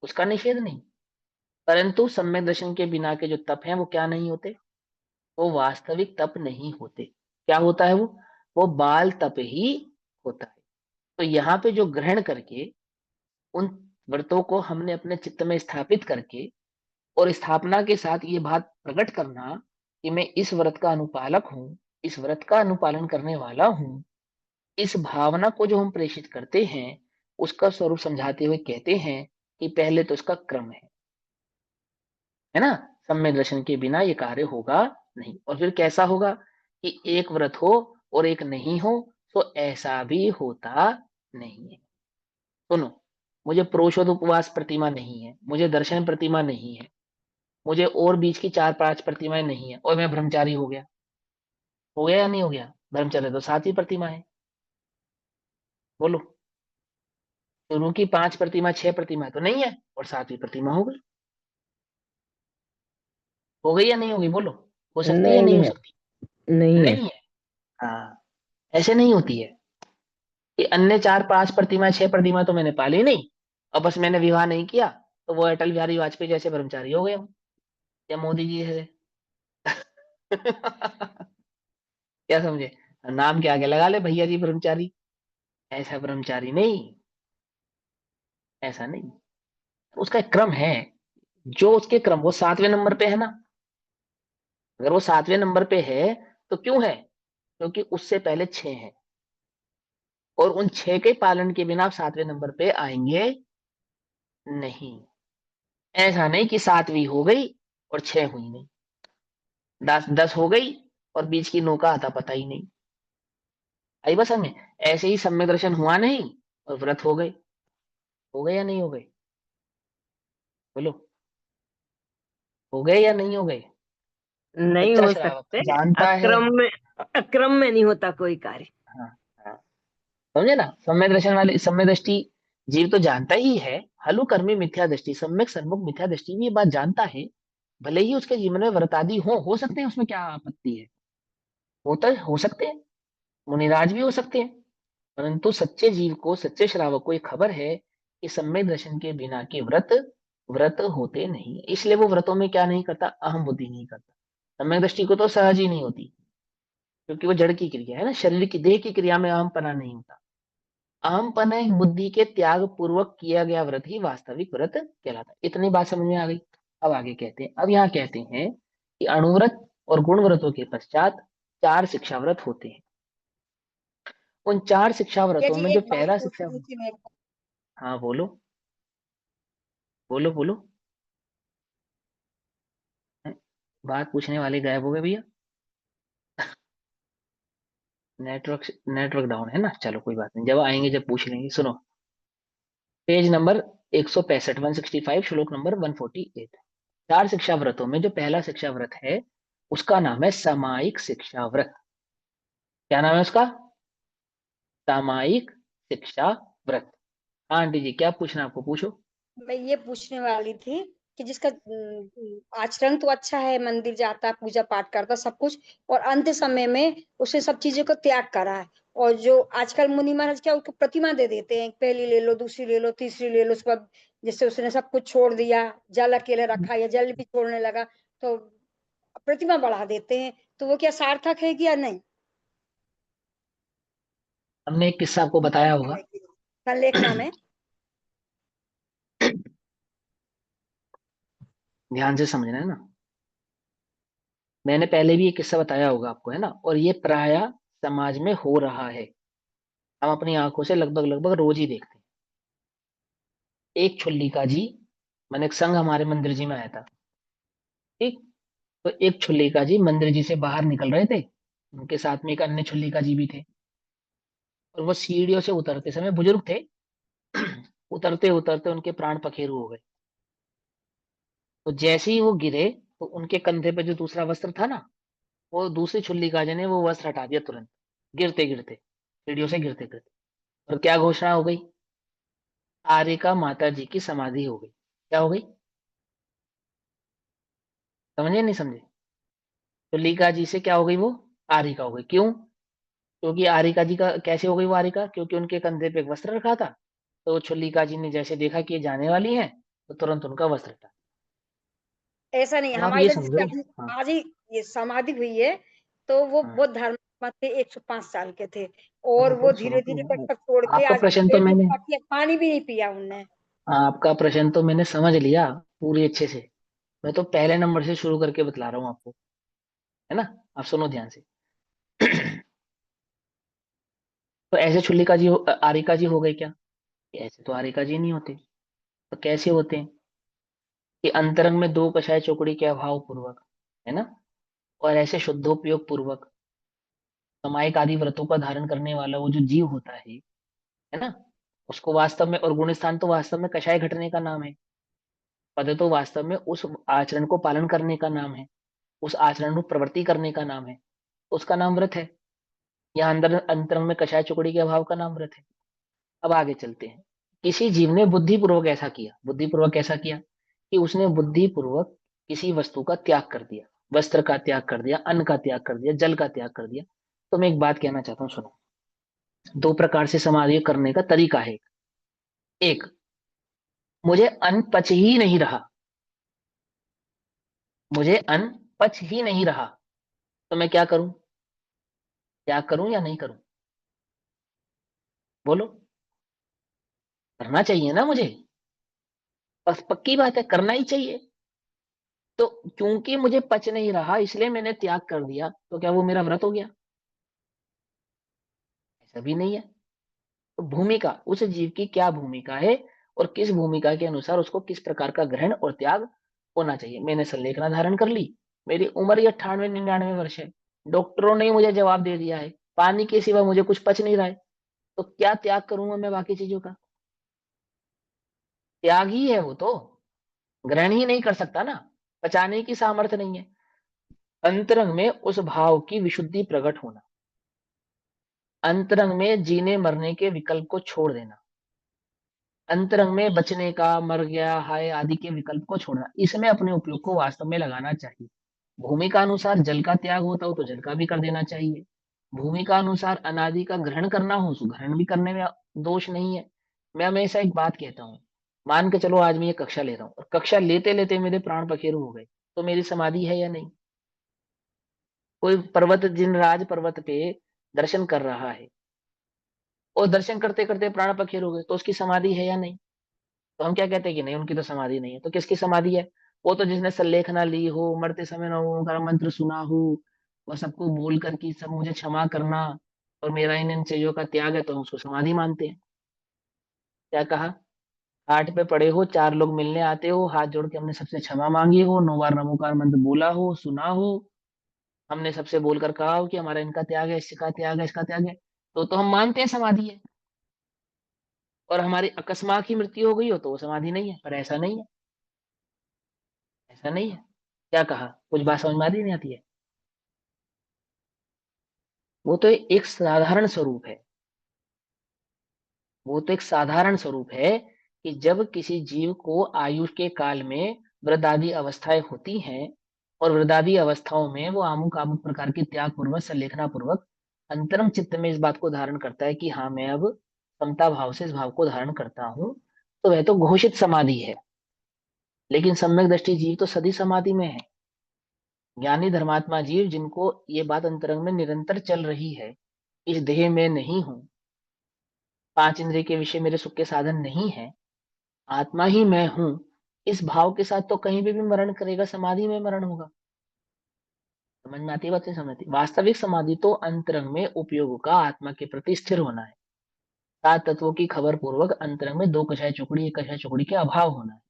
उसका निषेध नहीं, परंतु सम्यक दर्शन के बिना के जो तप हैं वो क्या नहीं होते, वो वास्तविक तप नहीं होते। क्या होता है वो बाल तप ही होता है। तो यहाँ पे जो ग्रहण करके उन व्रतों को हमने अपने चित्त में स्थापित करके और स्थापना के साथ ये बात प्रकट करना कि मैं इस व्रत का अनुपालक हूँ, इस व्रत का अनुपालन करने वाला हूँ, इस भावना को जो हम प्रेषित करते हैं उसका स्वरूप समझाते हुए कहते हैं कि पहले तो इसका क्रम है ना। सम्यक दर्शन के बिना ये कार्य होगा नहीं। और फिर कैसा होगा कि एक व्रत हो और एक नहीं हो, तो ऐसा भी होता नहीं है। सुनो, मुझे प्रोषद उपवास प्रतिमा नहीं है, मुझे दर्शन प्रतिमा नहीं है, मुझे और बीच की 4-5 प्रतिमाएं नहीं है, और मैं ब्रह्मचारी हो गया या नहीं हो गया? ब्रह्मचर्य तो 7वीं प्रतिमा है। बोलो, शुरू की 5 प्रतिमा 6 प्रतिमा तो नहीं है, और 7वीं प्रतिमा हो गई या नहीं होगी? बोलो, हो सकती है या नहीं नहीं हो है, सकती? नहीं है। नहीं है। हाँ, ऐसे नहीं होती है कि अन्य 4-5 प्रतिमा 6 प्रतिमा तो मैंने पाली नहीं, और बस मैंने विवाह नहीं किया तो वो अटल बिहारी वाजपेयी जैसे ब्रह्मचारी हो गए हम, या मोदी जी जैसे। क्या समझे? नाम के आगे लगा ले भैया जी ब्रह्मचारी। ऐसा ब्रह्मचारी नहीं, ऐसा नहीं। उसका एक क्रम है, जो उसके क्रम वो 7वें नंबर पे है ना। अगर वो 7वें नंबर पे है तो क्यों है? क्योंकि उससे पहले 6 है, और उन 6 के पालन के बिना आप 7वें नंबर पे आएंगे नहीं। ऐसा नहीं कि 7वीं हो गई और 6 हुई नहीं, 10 हो गई और बीच की 9 का आता पता ही नहीं। आई बस हमें, ऐसे ही सम्यक दर्शन हुआ नहीं और व्रत हो गए या नहीं हो गए? बोलो, हो गए या नहीं हो गए? नहीं सच्चा हो श्रावक सकते। जानता है। अक्रम में नहीं होता कोई कार्य। हाँ, हाँ, समझे ना? सम्यक दर्शन वाले सम्यक दृष्टि जीव तो जानता ही है। हलु कर्मी मिथ्या दृष्टि, सम्यक सन्मुख मिथ्या दृष्टि भी ये बात जानता है। भले ही उसके जीवन में व्रत आदि हो सकते हैं, उसमें क्या आपत्ति है? होता हो सकते हैं, मुनिराज भी हो सकते हैं। परंतु सच्चे जीव को, सच्चे श्रावक को ये खबर है कि सम्यक दर्शन के बिना के व्रत व्रत होते नहीं, इसलिए वो व्रतों में क्या नहीं करता, अहम बुद्धि नहीं करता। सम्यक दृष्टि को तो सहज ही नहीं होती, क्योंकि वो जड़ की क्रिया है ना, शरीर की देह की क्रिया में अहम पना नहीं होता। अहम पना एक बुद्धि के त्याग पूर्वक किया गया व्रत ही वास्तविक व्रत कहलाता है। इतनी बात समझ में आ गई। अब आगे कहते हैं, अब यहाँ कहते हैं कि अणुव्रत और गुण व्रतों के पश्चात 4 शिक्षा व्रत होते हैं। उन 4 शिक्षा या व्रतों जी में जो एक बात पहला शिक्षा। पूछनी थी मेरे को। हाँ बोलो, बोलो बोलो। बात पूछने वाले गायब हो गए भैया। नेटवर्क नेटवर्क डाउन है ना, चलो कोई बात नहीं, जब आएंगे जब पूछ लेंगे। सुनो, पेज नंबर 165, 165, श्लोक नंबर 148। 4 शिक्षा व्रतों में जो पहला शिक्षा व्रत है उसका नाम है सामायिक शिक्षा व्रत। क्या नाम है उसका? सामायिक शिक्षा व्रत। हाँ आंटी जी, क्या पूछना आपको, पूछो। मैं ये पूछने वाली थी कि जिसका आचरण तो अच्छा है, मंदिर जाता, पूजा पाठ करता, सब कुछ, और अंत समय में उसने सब चीजों को त्याग करा है, और जो आजकल मुनि महाराज क्या उसको प्रतिमा दे देते हैं, पहली ले लो, दूसरी ले लो, तीसरी ले लो, उसके बाद जिससे उसने सब कुछ छोड़ दिया, जल अकेले रखा या जल भी छोड़ने लगा, तो प्रतिमा बढ़ा देते हैं, तो वो क्या सार्थक है कि या नहीं? हमने एक किस्सा आपको बताया होगा। संलेखना में। ध्यान से समझना है ना, मैंने पहले भी एक किस्सा बताया होगा आपको, है ना, और ये प्राय समाज में हो रहा है। हम अपनी आंखों से लगभग लगभग रोज ही देखते हैं। एक छुल्ली का जी, मैंने एक संघ हमारे मंदिर जी में आया था, ठीक। तो एक छुल्ली का जी मंदिर जी से बाहर निकल रहे थे, उनके साथ में एक अन्य छुल्ली का जी भी थे, और वो सीढ़ियों से उतरते समय, बुजुर्ग थे, उतरते उतरते उनके प्राण पखेरु हो गए। तो जैसे ही वो गिरे तो उनके कंधे पे जो दूसरा वस्त्र था ना, वो दूसरी छुल्ली काजी ने वो वस्त्र हटा दिया तुरंत, गिरते गिरते, सीढ़ियों से गिरते गिरते। और क्या घोषणा हो गई? आर्यका माता जी की समाधि हो गई। क्या हो गई? समझे नहीं समझे? छुल्लिका जी से क्या हो गई? वो आर्यका हो गई। क्यों? क्योंकि आर्यका जी का कैसे हो गई वो आर्यका? क्योंकि उनके कंधे पे एक वस्त्र रखा था, तो छुल्लिका जी ने जैसे देखा कि ये जाने वाली हैं, तो तुरंत उनका वस्त्र हटा। ऐसा नहीं, अब आप हमारे ये इधर जिसकी समझो। अभी हाँ आज ही ये समाधि हुई है, तो वो हाँ, बहुत धार्मिक थे, 105 साल के थे, सुनो और वो तो धीरे सुनो धीरे तो तक छोड़ के आपका आज प्रश्न तो पेट में मैंने पानी भी नहीं पिया उनने। समझ लिया पूरी अच्छे से। मैं तो पहले नंबर से शुरू करके बतला रहा हूँ आपको, है ना। आप सुनो ध्यान से। तो ऐसे छुल्लिका जी आरिका जी हो गए क्या? ऐसे तो आरिका जी नहीं होते। तो कैसे होते हैं? कि अंतरंग में दो कषाय चौकड़ी के अभाव पूर्वक, है ना, और ऐसे शुद्धोपयोग पूर्वक सामायिक आदि व्रतों का धारण करने वाला वो जो जीव होता है ना, उसको वास्तव में, और गुण स्थान तो वास्तव में कषाय घटने का नाम है। पद तो वास्तव में उस आचरण को पालन करने का नाम है, उस आचरण को प्रवृत्ति करने का नाम है, उसका नाम व्रत है। यहाँ अंदर अंतरंग में कषाय चुकड़ी के अभाव का नाम व्रत है। अब आगे चलते हैं। किसी जीव ने बुद्धिपूर्वक ऐसा किया, बुद्धिपूर्वक ऐसा किया कि उसने बुद्धिपूर्वक किसी वस्तु का त्याग कर दिया, वस्त्र का त्याग कर दिया, अन्न का त्याग कर दिया, जल का त्याग कर दिया। तो मैं एक बात कहना चाहता हूँ, सुनो। दो प्रकार से समाधि करने का तरीका है। एक, मुझे अन्न पच ही नहीं रहा, मुझे अन्न पच ही नहीं रहा, तो मैं क्या करूं? त्याग करूं या नहीं करूं? बोलो। करना चाहिए ना मुझे, बस पक्की बात है, करना ही चाहिए। तो क्योंकि मुझे पच नहीं रहा इसलिए मैंने त्याग कर दिया, तो क्या वो मेरा व्रत हो गया? ऐसा भी नहीं है। तो भूमिका, उस जीव की क्या भूमिका है, और किस भूमिका के अनुसार उसको किस प्रकार का ग्रहण और त्याग होना चाहिए। मैंने संलेखना धारण कर ली, मेरी उम्र ये 98-99 वर्ष है, डॉक्टरों ने मुझे जवाब दे दिया है पानी के सिवा मुझे कुछ पच नहीं रहा है, तो क्या त्याग करूंगा मैं बाकी चीजों का? त्याग ही है वो तो, ग्रहण ही नहीं कर सकता ना, पचाने की सामर्थ्य नहीं है। अंतरंग में उस भाव की विशुद्धि प्रकट होना, अंतरंग में जीने मरने के विकल्प को छोड़ देना, अंतरंग में बचने का, मर गया हाय आदि के विकल्प को छोड़ना, इसमें अपने उपयोग को वास्तव में लगाना चाहिए। भूमि का अनुसार जल का त्याग होता हो तो जल का भी कर देना चाहिए। भूमि का अनुसार अनादि का ग्रहण करना हो तो ग्रहण भी करने में दोष नहीं है। मैं हमेशा एक बात कहता हूँ, मान के चलो आज मैं ये कक्षा ले रहा हूँ और कक्षा लेते लेते मेरे प्राण पखेरु हो गए, तो मेरी समाधि है या नहीं? कोई पर्वत, जिनराज पर्वत पे दर्शन कर रहा है और दर्शन करते करते प्राण पखेरु हो गए, तो उसकी समाधि है या नहीं? तो हम क्या कहते हैं कि नहीं उनकी तो समाधि नहीं है। तो किसकी समाधि है? वो तो जिसने सल्लेखना ली हो, मरते समय नौ ओंकार मंत्र सुना हो, वह सबको बोल कर कि सब मुझे क्षमा करना और मेरा इन चीजों का त्याग है, तो हम उसको समाधि मानते हैं। क्या कहा? घाट पे पड़े हो, चार लोग मिलने आते हो, हाथ जोड़ के हमने सबसे क्षमा मांगी हो, 9 बार नमोकार मंत्र बोला हो, सुना हो, हमने सबसे बोलकर कहा हो कि हमारा इनका त्याग है, इसका त्याग है, इसका त्याग है, तो हम मानते हैं समाधि है। और हमारी अकस्मात ही मृत्यु हो गई हो तो वो समाधि नहीं है, पर ऐसा नहीं है, ऐसा नहीं है। क्या कहा? कुछ बात समझ में आती नहीं आती है? वो तो एक साधारण स्वरूप है, वो तो एक साधारण स्वरूप है कि जब किसी जीव को आयुष के काल में वृद्धादि अवस्थाएं होती हैं और वृद्धादि अवस्थाओं में वो आमुक आमुक प्रकार के त्याग पूर्वक संलेखना पूर्वक अंतरंग चित्त में इस बात को धारण करता है कि हाँ मैं अब समता भाव से इस भाव को धारण करता हूं, तो वह तो घोषित समाधि है। लेकिन सम्यक दृष्टि जीव तो सदी समाधि में है। ज्ञानी धर्मात्मा जीव जिनको ये बात अंतरंग में निरंतर चल रही है, इस देह में नहीं हूं, पांच इंद्रिय के विषय मेरे सुख के साधन नहीं है, आत्मा ही मैं हूं, इस भाव के साथ तो कहीं भी मरण करेगा, समाधि में मरण होगा। समझ में आती है बात? नहीं समझ आती? वास्तविक समाधि तो अंतरंग में उपयोग का आत्मा के प्रति स्थिर होना है, सात तत्वों की खबर पूर्वक अंतरंग में दो कषाय चुकड़ी एक कषाय चुकड़ी के अभाव होना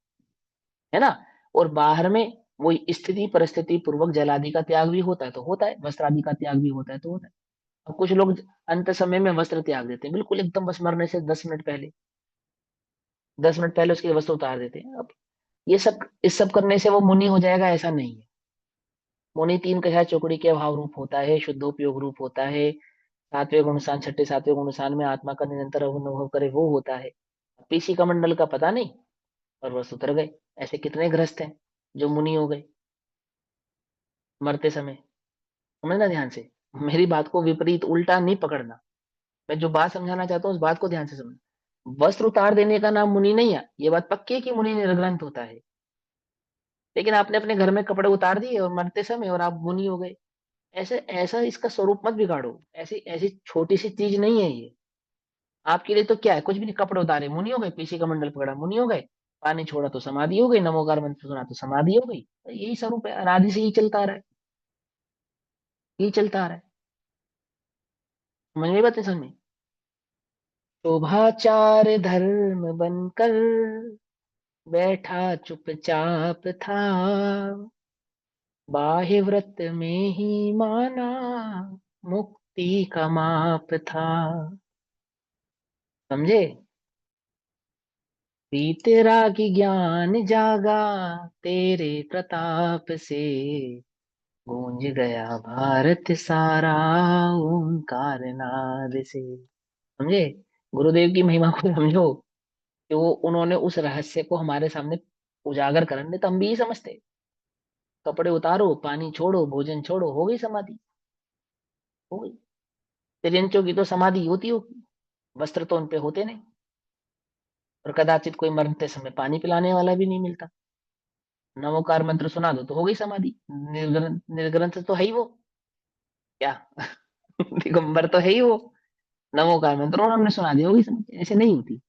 है ना। और बाहर में वो स्थिति परिस्थिति पूर्वक जल आदि का त्याग भी होता है तो होता है, वस्त्र आदि का त्याग भी होता है तो होता है। अब कुछ लोग अंत समय में वस्त्र त्याग देते हैं, बिल्कुल एकदम बस मरने से 10 मिनट पहले, 10 मिनट पहले उसके वस्त्र उतार देते हैं। अब ये सब, इस सब करने से वो मुनि हो जाएगा, ऐसा नहीं है। मुनि तीन कषाय चौकड़ी के भाव रूप होता है, शुद्धोपयोग रूप होता है, सातवें गुणस्थान छठे सातवें गुणस्थान में आत्मा का निरंतर अनुभव करे वो होता है। पीसी कमंडल का पता नहीं, और बस उतर गए। ऐसे कितने गृहस्थ हैं जो मुनि हो गए मरते समय। समझना ध्यान से, मेरी बात को विपरीत उल्टा नहीं पकड़ना। मैं जो बात समझाना चाहता हूँ उस बात को ध्यान से समझना। वस्त्र उतार देने का नाम मुनि नहीं है, ये बात पक्की है कि मुनि निर्ग्रंथ होता है, लेकिन आपने अपने घर में कपड़े उतार दिए और मरते समय और आप मुनि हो गए। ऐसे ऐसा इसका स्वरूप मत बिगाड़ो, ऐसी ऐसी छोटी सी चीज नहीं है ये। आपके लिए तो क्या है, कुछ भी नहीं, कपड़े उतारे मुनि हो गए, पीछे का मंडल पकड़ा मुनि हो गए, पानी छोड़ा तो समाधि हो गई, नमोकार मंत्र सुना तो समाधि हो गई। तो यही स्वरूप है, अनादि से ही चलता आ रहा है, यही चलता आ रहा है। समझ में बात नहीं समझ में? शोभाचार धर्म बनकर बैठा चुपचाप था, बाह्य व्रत में ही माना मुक्ति का माप था। समझे? तेरा की ज्ञान जागा तेरे प्रताप से, गूंज गया भारत सारा ओंकार नाद से। समझे? गुरुदेव की महिमा को समझो कि वो उन्होंने उस रहस्य को हमारे सामने उजागर करने, तो हम भी ही समझते। कपड़े उतारो, पानी छोड़ो, भोजन छोड़ो, हो गई समाधि, हो गई। तिर्यंचों की तो समाधि होती होगी, वस्त्र तो उनपे होते नहीं, और कदाचित कोई मरते समय पानी पिलाने वाला भी नहीं मिलता। नमोकार मंत्र सुना दो तो हो गई समाधि। निर्ग्रंथ निर्ग्रंथ तो है ही वो, क्या दिगंबर तो है ही वो। नमोकार मंत्र और हमने सुना दिया, होगी समाधि। ऐसे नहीं होती।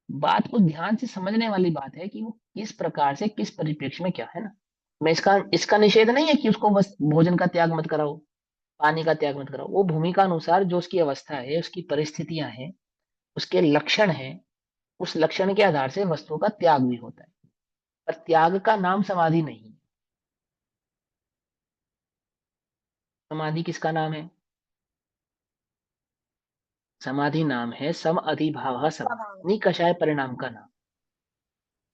बात को ध्यान से समझने वाली बात है कि वो किस प्रकार से, किस परिप्रेक्ष्य में क्या है ना। मैं इसका इसका निषेध नहीं है कि उसको बस भोजन का त्याग मत कराओ, पानी का त्याग मत कराओ। वो भूमिका अनुसार जो उसकी अवस्था है, उसकी परिस्थितियां हैं, उसके लक्षण हैं, उस लक्षण के आधार से वस्तुओं का त्याग भी होता है। पर त्याग का नाम समाधि नहीं है। समाधि किसका नाम है? समाधि नाम है सम अधिभाव समाधि, निकषाय परिणाम का नाम।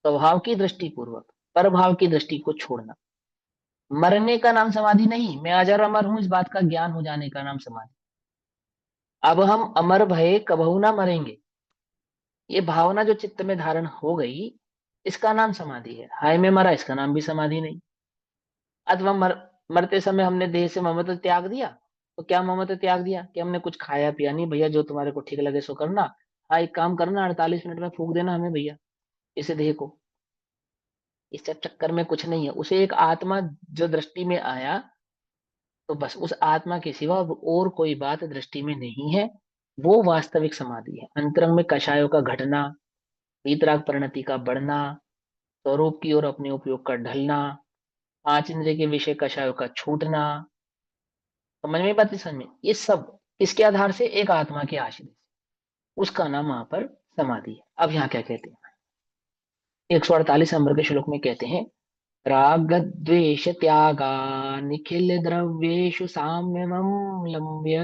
स्वभाव की दृष्टि पूर्वक परभाव की दृष्टि को छोड़ना। मरने का नाम समाधि नहीं, मैं अजर अमर हूं इस बात का ज्ञान हो जाने का नाम समाधि। अब हम अमर भये कबहू ना मरेंगे, ये भावना जो चित्त में धारण हो गई, इसका नाम समाधि है। हाय में मरा, इसका नाम भी समाधि नहीं। अथवा मरते समय हमने देह से ममत्व त्याग दिया, तो क्या ममत्व त्याग दिया कि हमने कुछ खाया पिया नहीं, भैया जो तुम्हारे को ठीक लगे सो करना। हाँ, एक काम करना, 48 मिनट में फूक देना हमें भैया इसे देह को। इस चक्कर में कुछ नहीं है। उसे एक आत्मा जो दृष्टि में आया, तो बस उस आत्मा के सिवा और कोई बात दृष्टि में नहीं है। वो वास्तविक समाधि है। अंतरंग में कषायों का घटना, वीतराग परिणति का बढ़ना, स्वरूप की ओर अपने उपयोग का ढलना, पांच इंद्रिय के विषय कषायों का छूटना। समझ में बात नहीं समझ में? ये सब किसके आधार से? एक आत्मा के आश्रय से। उसका नाम वहां पर समाधि है। अब यहाँ क्या कहते हैं? 148 नंबर के श्लोक में कहते हैं, राग द्वेष त्यागा निखिल द्रव्येषु साम्यमं लम्ब्य,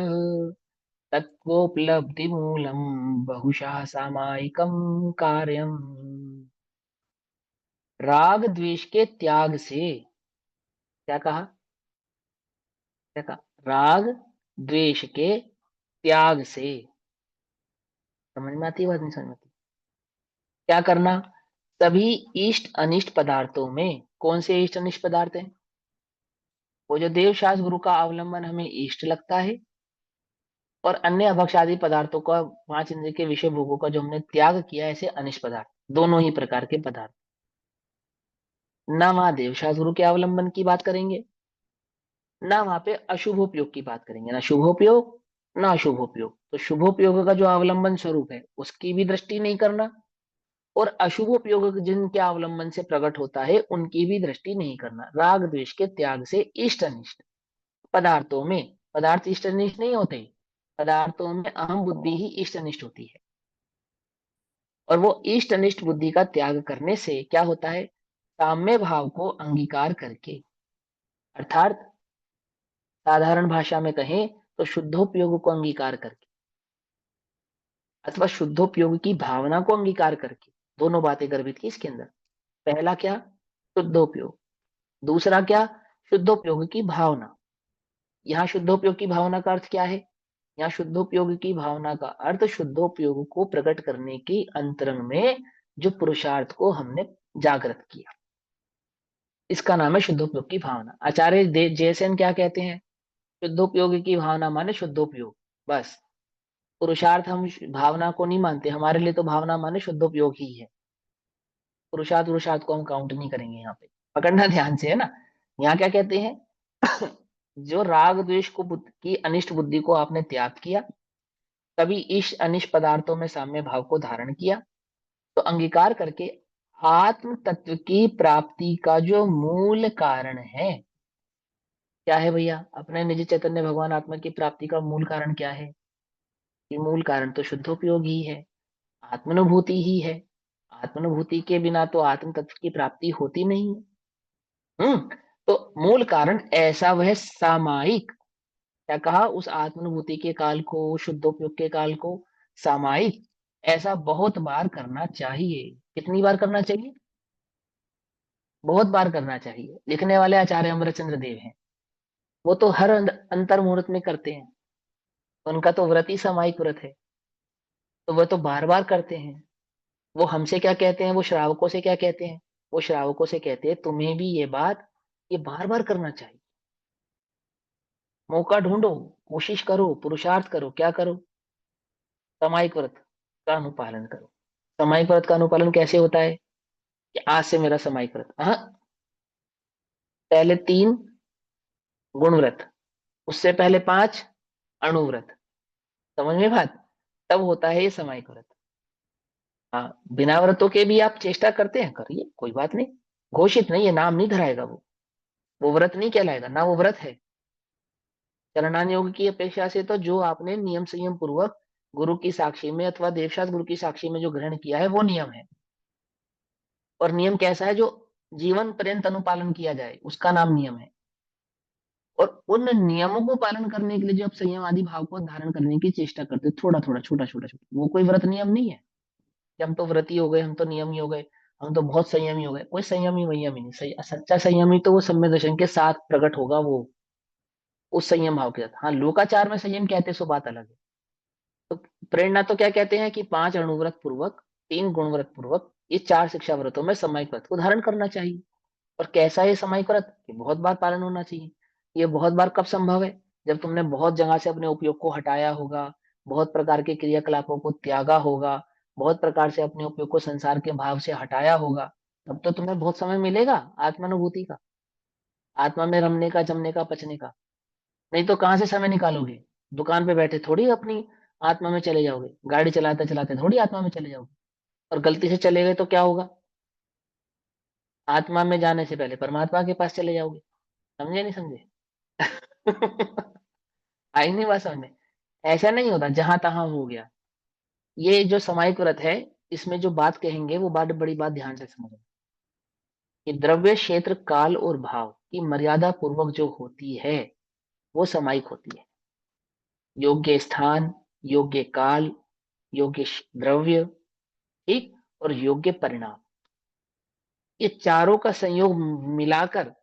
तत्वोपलब्धि मूलम बहुशः सामायिकम कार्यम। राग द्वेष के त्याग से, क्या कहा? क्या कहा? राग द्वेष के त्याग से। समझ में आती है बात नहीं समझ में आती? क्या करना? सभी इष्ट अनिष्ट पदार्थों में, कौन से इष्ट अनिष्ट पदार्थ हैं? वो जो देव शास्त्र गुरु का अवलंबन हमें इष्ट लगता है, और अन्य अभक्ष आदि पदार्थों का, पांच इंद्रिय के विषय भोगों का जो हमने त्याग किया, ऐसे अनिष्ट पदार्थ, दोनों ही प्रकार के पदार्थ। ना वहां देव शास्त्र गुरु के अवलंबन की बात करेंगे, ना वहां पे अशुभोपयोग की बात करेंगे, ना शुभोपयोग ना अशुभोपयोग। तो शुभोपयोग का जो अवलंबन स्वरूप है उसकी भी दृष्टि नहीं करना, और अशुभोपयोग जिनके अवलंबन से प्रकट होता है उनकी भी दृष्टि नहीं करना। राग द्वेष के त्याग से इष्ट अनिष्ट पदार्थों में, पदार्थ इष्ट अनिष्ट नहीं होते, पदार्थों में अहम बुद्धि ही इष्ट अनिष्ट होती है। और वो इष्ट अनिष्ट बुद्धि का त्याग करने से क्या होता है? साम्य भाव को अंगीकार करके, अर्थात साधारण भाषा में कहें तो शुद्धोपयोग को अंगीकार करके, अथवा शुद्धोपयोग की भावना को अंगीकार करके। दोनों बातें गर्भित की इसके अंदर। पहला क्या? शुद्धोपयोग। दूसरा क्या? शुद्धोपयोग की भावना। यहाँ शुद्धोपयोग की भावना का अर्थ क्या है? यहाँ शुद्धोपयोग की भावना का अर्थ शुद्धोपयोग को प्रकट करने की अंतरंग में जो पुरुषार्थ को हमने जागृत किया, इसका नाम है शुद्धोपयोग की भावना। आचार्य जयसेन क्या कहते हैं? शुद्धोपयोग की भावना माने शुद्धोपयोग, बस। पुरुषार्थ हम भावना को नहीं मानते, हमारे लिए तो भावना माने शुद्धोपयोग ही है। पुरुषार्थ को हम काउंट नहीं करेंगे यहाँ पे। पकड़ना ध्यान से, है ना। यहाँ क्या कहते हैं जो राग द्वेष को की अनिष्ट बुद्धि को आपने त्याग किया, तभी इस अनिष्ट पदार्थों में साम्य भाव को धारण किया, तो अंगीकार करके आत्म तत्व की प्राप्ति का जो मूल कारण है, क्या है भैया? अपने निज चैतन्य भगवान आत्मा की प्राप्ति का मूल कारण क्या है? कि मूल कारण तो शुद्धोपयोग ही है, आत्मानुभूति ही है। आत्मानुभूति के बिना तो आत्म तत्व की प्राप्ति होती नहीं है। तो मूल कारण ऐसा वह सामायिक, क्या कहा, उस आत्मानुभूति के काल को, शुद्धोपयोग के काल को सामायिक ऐसा बहुत बार करना चाहिए। कितनी बार करना चाहिए? बहुत बार करना चाहिए। लिखने वाले आचार्य अमरचंद्र देव हैं, वो तो हर अंतर मुहूर्त में करते हैं। उनका तो व्रत ही सामायिक व्रत है, तो वह तो बार बार करते हैं। वो हमसे क्या कहते हैं, वो श्रावकों से क्या कहते हैं? वो श्रावकों से कहते हैं तुम्हें भी ये बात, ये बार बार करना चाहिए। मौका ढूंढो, कोशिश करो, पुरुषार्थ करो, क्या करो? सामायिक व्रत का अनुपालन करो। सामायिक व्रत का अनुपालन कैसे होता है? कि आज से मेरा सामायिक व्रत, हाँ, पहले 3 गुण व्रत, उससे पहले 5 अणुव्रत। समझ में बात? तब होता है ये सामायिक व्रत। हाँ, बिना व्रतों के भी आप चेष्टा करते हैं, करिए, कोई बात नहीं। घोषित नहीं है, नाम नहीं धराएगा वो व्रत नहीं कहलाएगा ना, वो व्रत है। चरणान योग की अपेक्षा से तो जो आपने नियम संयम पूर्वक गुरु की साक्षी में अथवा देवशास्त्र गुरु की साक्षी में जो ग्रहण किया है, वो नियम है। और नियम कैसा है? जो जीवन पर्यंत अनुपालन किया जाए, उसका नाम नियम है। और उन नियमों को पालन करने के लिए जो आप संयम आदि भाव को धारण करने की चेष्टा करते हैं, थोड़ा थोड़ा, छोटा छोटा छोटा, वो कोई व्रत नियम नहीं है कि हम तो व्रती हो गए, हम तो नियमी हो गए, हम तो बहुत संयमी हो गए। कोई संयमी वयमी नहीं, सही सच्चा संयमी तो वो सम्यक दर्शन के साथ प्रकट होगा, वो उस संयम भाव के साथ। हाँ, लोकाचार में संयम कहते हैं, सो बात अलग है। तो प्रेरणा तो क्या कहते हैं कि 5 अणुव्रत पूर्वक, 3 गुणव्रत पूर्वक, ये 4 शिक्षा व्रतों में सामायिक व्रत को धारण करना चाहिए। और कैसा है सामायिक व्रत? ये बहुत बार पालन होना चाहिए। ये बहुत बार कब संभव है? जब तुमने बहुत जगह से अपने उपयोग को हटाया होगा, बहुत प्रकार के क्रियाकलापों को त्यागा होगा, बहुत प्रकार से अपने उपयोग को संसार के भाव से हटाया होगा, तब तो तुम्हें बहुत समय मिलेगा आत्मानुभूति का, आत्मा में रमने का, जमने का, पचने का। नहीं तो कहाँ से समय निकालोगे? दुकान पे बैठे थोड़ी अपनी आत्मा में चले जाओगे, गाड़ी चलाते चलाते थोड़ी आत्मा में चले जाओगे। और गलती से चले गए तो क्या होगा? आत्मा में जाने से पहले परमात्मा के पास चले जाओगे। समझे नहीं समझे? आई नहीं बात समझ में? ऐसा नहीं होता जहां तहां हो गया। ये जो सामायिक व्रत है, इसमें जो बात कहेंगे वो बात, बड़ी बात ध्यान से समझो कि द्रव्य क्षेत्र काल और भाव की मर्यादा पूर्वक जो होती है, वो सामायिक होती है। योग्य स्थान, योग्य काल, योग्य द्रव्य, ठीक, और योग्य परिणाम, ये चारों का संयोग मिलाकर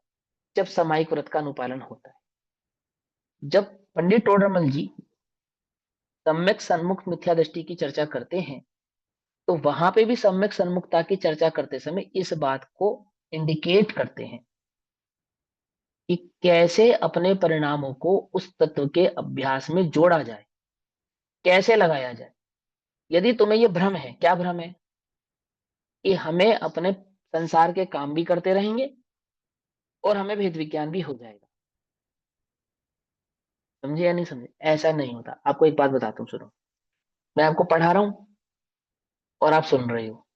जब सामायिक व्रत का अनुपालन होता है। जब पंडित टोडरमल जी सम्यक सन्मुख मिथ्या दृष्टि की चर्चा करते हैं, तो वहां पे भी सम्यक सन्मुखता की चर्चा करते समय इस बात को इंडिकेट करते हैं कि कैसे अपने परिणामों को उस तत्व के अभ्यास में जोड़ा जाए, कैसे लगाया जाए। यदि तुम्हें यह भ्रम है, क्या भ्रम है? कि हमें अपने संसार के काम भी करते रहेंगे और हमें भेद विज्ञान भी हो जाएगा। समझे या नहीं समझे? ऐसा नहीं होता। आपको एक बात बताता हूँ, सुनो। मैं आपको पढ़ा रहा हूं और आप सुन रहे हो,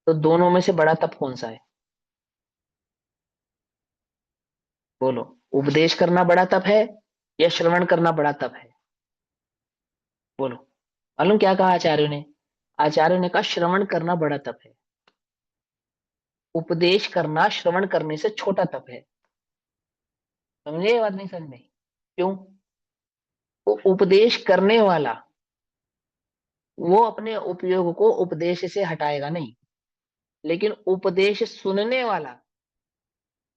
तो दोनों में से बड़ा तप कौन सा है? बोलो। उपदेश करना बड़ा तप है या श्रवण करना बड़ा तप है? बोलो। मालूम क्या कहा आचार्यों ने? आचार्यों ने कहा श्रवण करना बड़ा तप है, उपदेश करना श्रवण करने से छोटा तप है। समझे ये बात? नहीं समझ में? क्यों? वो उपदेश करने वाला, वो अपने उपयोग को उपदेश से हटाएगा नहीं, लेकिन उपदेश सुनने वाला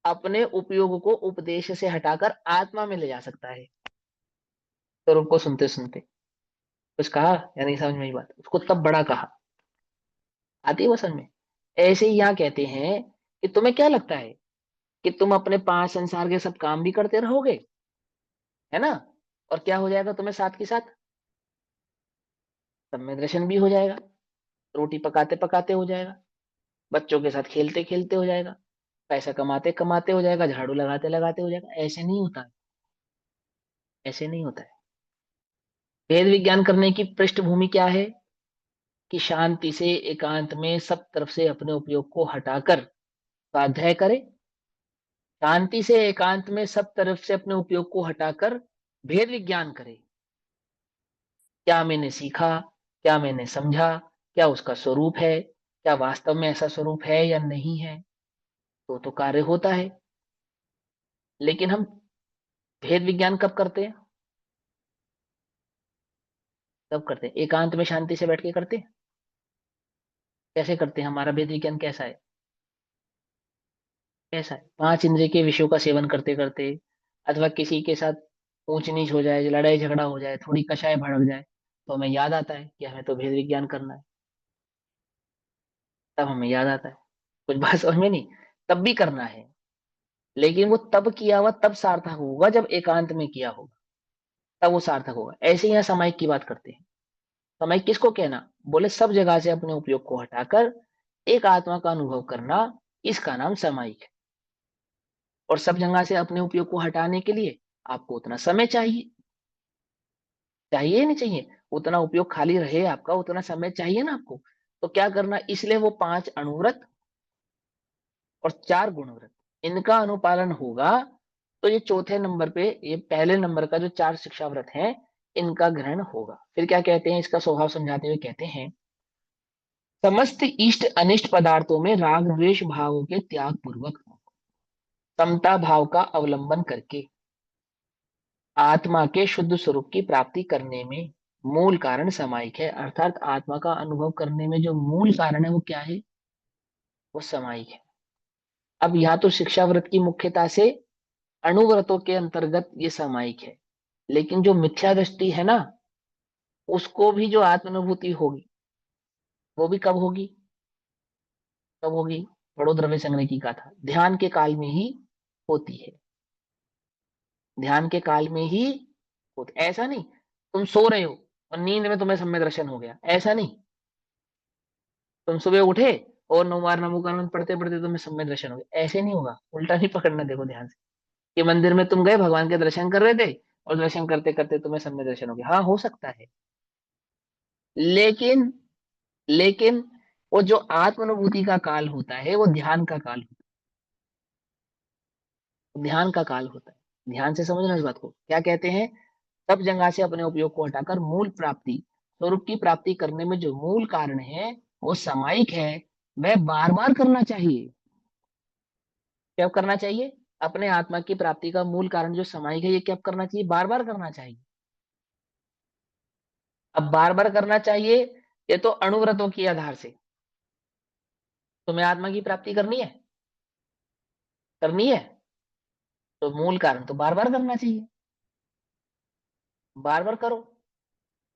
अपने उपयोग को उपदेश से हटाकर आत्मा में ले जा सकता है। तो उनको सुनते सुनते कुछ कहा या नहीं समझ में? ये बात उसको तब बड़ा कहा। आती है वो समझ में? ऐसे ही यहाँ कहते हैं कि तुम्हें क्या लगता है कि तुम अपने 5 संसार के सब काम भी करते रहोगे, है ना? और क्या हो जाएगा तुम्हें साथ के साथ? सम्यक दर्शन भी हो जाएगा, रोटी पकाते पकाते हो जाएगा, बच्चों के साथ खेलते खेलते हो जाएगा, पैसा कमाते कमाते हो जाएगा, झाड़ू लगाते लगाते हो जाएगा। ऐसे नहीं होता है, ऐसे नहीं होता है। वेद विज्ञान करने की पृष्ठभूमि क्या है कि शांति से एकांत में सब तरफ से अपने उपयोग को हटाकर स्वाध्याय करे, शांति से एकांत में सब तरफ से अपने उपयोग को हटाकर भेद विज्ञान करे। क्या मैंने सीखा, क्या मैंने समझा, क्या उसका स्वरूप है, क्या वास्तव में ऐसा स्वरूप है या नहीं है, तो कार्य होता है। लेकिन हम भेद विज्ञान कब करते हैं? तब करते हैं एकांत में शांति से बैठ के करते हैं। कैसे करते हैं? हमारा भेद विज्ञान कैसा है? कैसा है? 5 इंद्रिय के विषयों का सेवन करते करते, अथवा किसी के साथ ऊंच नीच हो जाए, लड़ाई झगड़ा हो जाए, थोड़ी कषाय भड़क जाए, तो हमें याद आता है कि हमें तो भेद विज्ञान करना है। तब हमें याद आता है। कुछ बात समझ में नहीं? तब भी करना है, लेकिन वो तब किया हुआ तब सार्थक होगा जब एकांत में किया होगा, तब वो सार्थक होगा। ऐसे ही यहाँ सामायिक की बात करते हैं। सामायिक किसको कहना? बोले सब जगह से अपने उपयोग को हटाकर एक आत्मा का अनुभव करना, इसका नाम सामायिक है। और सब जगह से अपने उपयोग को हटाने के लिए आपको उतना समय चाहिए, चाहिए ही नहीं चाहिए? उतना उपयोग खाली रहे आपका, उतना समय चाहिए ना आपको। तो क्या करना? इसलिए वो 5 अणुव्रत और 4 गुणव्रत, इनका अनुपालन होगा तो ये चौथे नंबर पे, ये पहले नंबर का जो 4 शिक्षाव्रत है, इनका ग्रहण होगा। फिर क्या कहते हैं? इसका स्वभाव समझाते हुए कहते हैं, समस्त इष्ट अनिष्ट पदार्थों में राग द्वेष भावों के त्याग पूर्वक समता भाव का अवलंबन करके आत्मा के शुद्ध स्वरूप की प्राप्ति करने में मूल कारण सामायिक है। अर्थात आत्मा का अनुभव करने में जो मूल कारण है वो क्या है? वो सामायिक है। अब यहाँ तो शिक्षाव्रत की मुख्यता से अणुव्रतों के अंतर्गत ये सामायिक है, लेकिन जो मिथ्या दृष्टि है ना, उसको भी जो आत्मानुभूति होगी, वो भी कब होगी? कब होगी? बड़ो द्रव्य संग्रह की गाथा ध्यान के काल में ही होती है। ध्यान के काल में ही होती, ऐसा नहीं तुम सो रहे हो और नींद में तुम्हें सम्यक दर्शन हो गया, ऐसा नहीं। तुम सुबह उठे और 9 बार नमो का मंत्र पढ़ते पढ़ते तुम्हें सम्यक दर्शन हो गया, ऐसे नहीं होगा। उल्टा नहीं पकड़ना, देखो ध्यान से कि मंदिर में तुम गए, भगवान के दर्शन कर रहे थे और दर्शन करते करते तुम्हें सम्यक दर्शन हो गया। हाँ, हो सकता है, लेकिन लेकिन वो जो आत्मानुभूति का काल होता है वो ध्यान का काल होता है, ध्यान का काल होता है। ध्यान से समझना इस बात को। क्या कहते हैं? सब जगह से अपने उपयोग को हटाकर मूल प्राप्ति, स्वरूप की प्राप्ति करने में जो मूल कारण है वो सामायिक है, वह बार बार करना चाहिए। क्या करना चाहिए? अपने आत्मा की प्राप्ति का मूल कारण जो सामायिक है, ये क्या करना चाहिए? बार बार करना चाहिए। अब बार बार करना चाहिए, ये तो अणुव्रतों के आधार से। तुम्हें आत्मा की प्राप्ति करनी है, करनी है, तो मूल कारण तो बार बार करना चाहिए। बार बार करो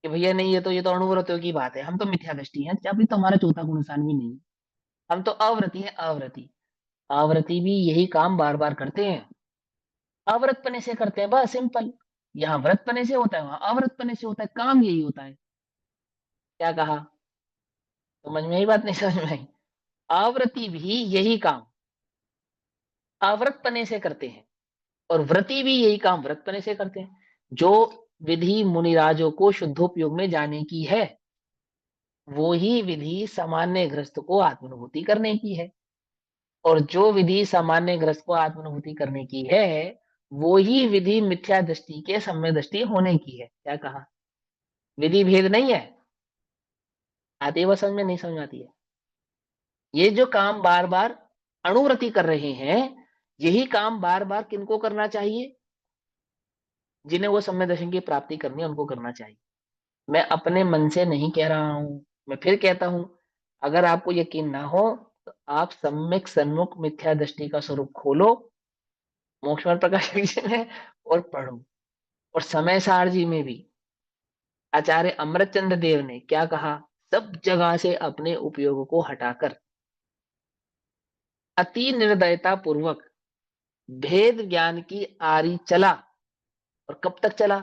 कि भैया नहीं, ये तो अणुव्रतों की बात है, हम तो मिथ्या दृष्टि है, अभी तो हमारा चौथा गुणसान भी नहीं है, हम तो अव्रति है। अव्रति, अव्रति भी यही काम बार बार करते हैं, अव्रत पने से करते हैं, बस सिंपल। यहाँ व्रत पने से होता है, वहां अव्रत पने से होता है, काम यही होता है। क्या कहा? समझ में आई बात? नहीं समझ में आई? आवृत्ति भी यही काम अव्रत पने से करते हैं, और व्रति भी यही काम व्रत पने से करते हैं। जो विधि मुनिराजों को शुद्धोपयोग में जाने की है, वो ही विधि सामान्य ग्रस्त को आत्मानुभूति करने की है। और जो विधि सामान्य ग्रस्त को आत्मानुभूति करने की है, वो ही विधि मिथ्या दृष्टि के सम्यक दृष्टि होने की है। क्या कहा? विधि भेद नहीं है। आती है? वह समझ में नहीं समझ आती है? ये जो काम बार बार अणुव्रति कर रहे हैं, यही काम बार बार किनको करना चाहिए? जिन्हें वो सम्यक दर्शन की प्राप्ति करनी है, उनको करना चाहिए। मैं अपने मन से नहीं कह रहा हूं, मैं फिर कहता हूं, अगर आपको यकीन ना हो तो आप सम्यक सन्मुख मिथ्या दृष्टि का स्वरूप खोलो, मोक्षवर प्रकाश जी में, और पढ़ो। और समय सार जी में भी आचार्य अमृतचंद्र देव ने क्या कहा? सब जगह से अपने उपयोग को हटाकर अति निर्दयता पूर्वक भेद ज्ञान की आरी चला। और कब तक चला?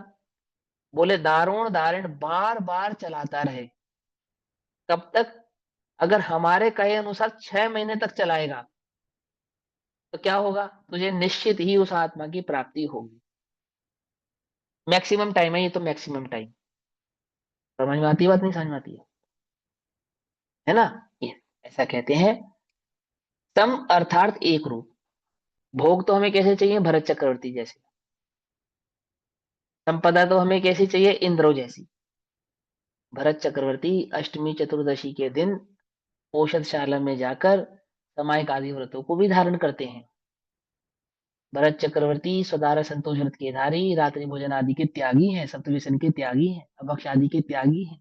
बोले दारुण दारिण बार बार चलाता रहे। कब तक? अगर हमारे कहे अनुसार 6 महीने तक चलाएगा, तो क्या होगा, तुझे निश्चित ही उस आत्मा की प्राप्ति होगी। मैक्सिमम टाइम है ये, तो मैक्सिमम टाइम। समझ में आती है बात, नहीं समझ में आती है ना? ये ऐसा कहते हैं। सम अर्थात एक रूप। भोग तो हमें कैसे चाहिए, भरत चक्रवर्ती जैसे। संपदा तो हमें कैसी चाहिए, इंद्रो जैसी। भरत चक्रवर्ती अष्टमी चतुर्दशी के दिन औषधशाला में जाकर सामायिक आदि व्रतों को भी धारण करते हैं। भरत चक्रवर्ती सदार संतोष व्रत के धारी, रात्रि भोजन आदि के त्यागी हैं, सप्तव्यसन के त्यागी हैं, अभक्ष आदि के त्यागी हैं।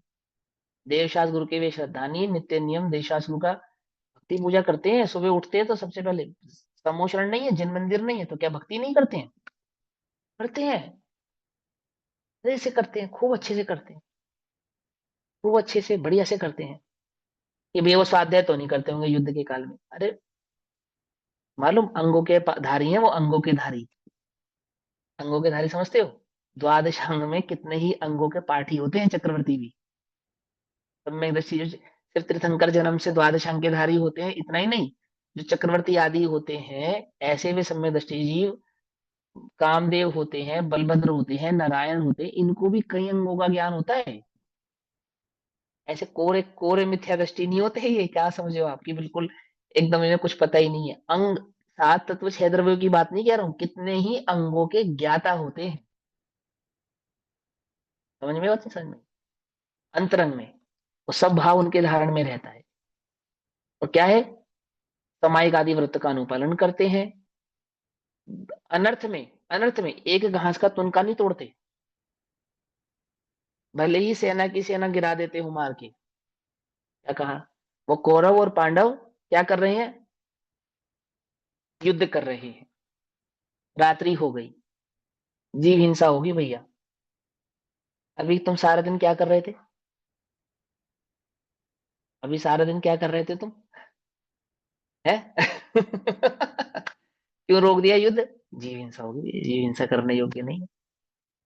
देवशास्त्र गुरु के वे श्रद्धानी, नित्य नियम देवशास्त्र गुरु का भक्ति पूजा करते हैं। सुबह उठते हैं तो सबसे पहले समोशरण नहीं है, जिन मंदिर नहीं है, तो क्या भक्ति नहीं करते हैं? करते हैं। अरे से करते हैं, खूब अच्छे से करते हैं, खूब अच्छे से बढ़िया से करते हैं। कि भैया वो स्वाध्याय तो नहीं करते होंगे युद्ध के काल में? अरे मालूम, अंगों के धारी हैं वो, अंगों के धारी। अंगों के धारी समझते हो? द्वादश अंग में कितने ही अंगों के पाठी होते हैं चक्रवर्ती भी। सम्यक दृष्टि जो सिर्फ तीर्थंकर जन्म से द्वादश अंग के धारी होते हैं, इतना ही नहीं, जो चक्रवर्ती आदि होते हैं ऐसे भी सम्यक दृष्टि जीव, कामदेव होते हैं, बलभद्र होते हैं, नारायण होते हैं, इनको भी कई अंगों का ज्ञान होता है। ऐसे कोरे कोरे मिथ्या दृष्टि नहीं होते हैं ये, क्या समझे हो आपकी, बिल्कुल एकदम इन्हें कुछ पता ही नहीं है। अंग सात तत्व छह द्रव्यों की बात नहीं कह रहा हूं, कितने ही अंगों के ज्ञाता होते हैं। समझ में बात नहीं समझ में? अंतरंग में वो सब भाव उनके धारण में रहता है। और क्या है, सामायिक आदि व्रत का अनुपालन करते हैं। अनर्थ में एक घास का तुनका नहीं तोड़ते, भले ही सेना की सेना गिरा देते हो मार के। क्या कहा, वो कौरव और पांडव क्या कर रहे हैं, युद्ध कर रहे हैं। रात्रि हो गई, जीव हिंसा होगी भैया। अभी तुम सारा दिन क्या कर रहे थे, अभी सारा दिन क्या कर रहे थे तुम, है? क्यों रोक दिया युद्ध? जीव हिंसा होगी, जीव हिंसा करने योग्य नहीं है।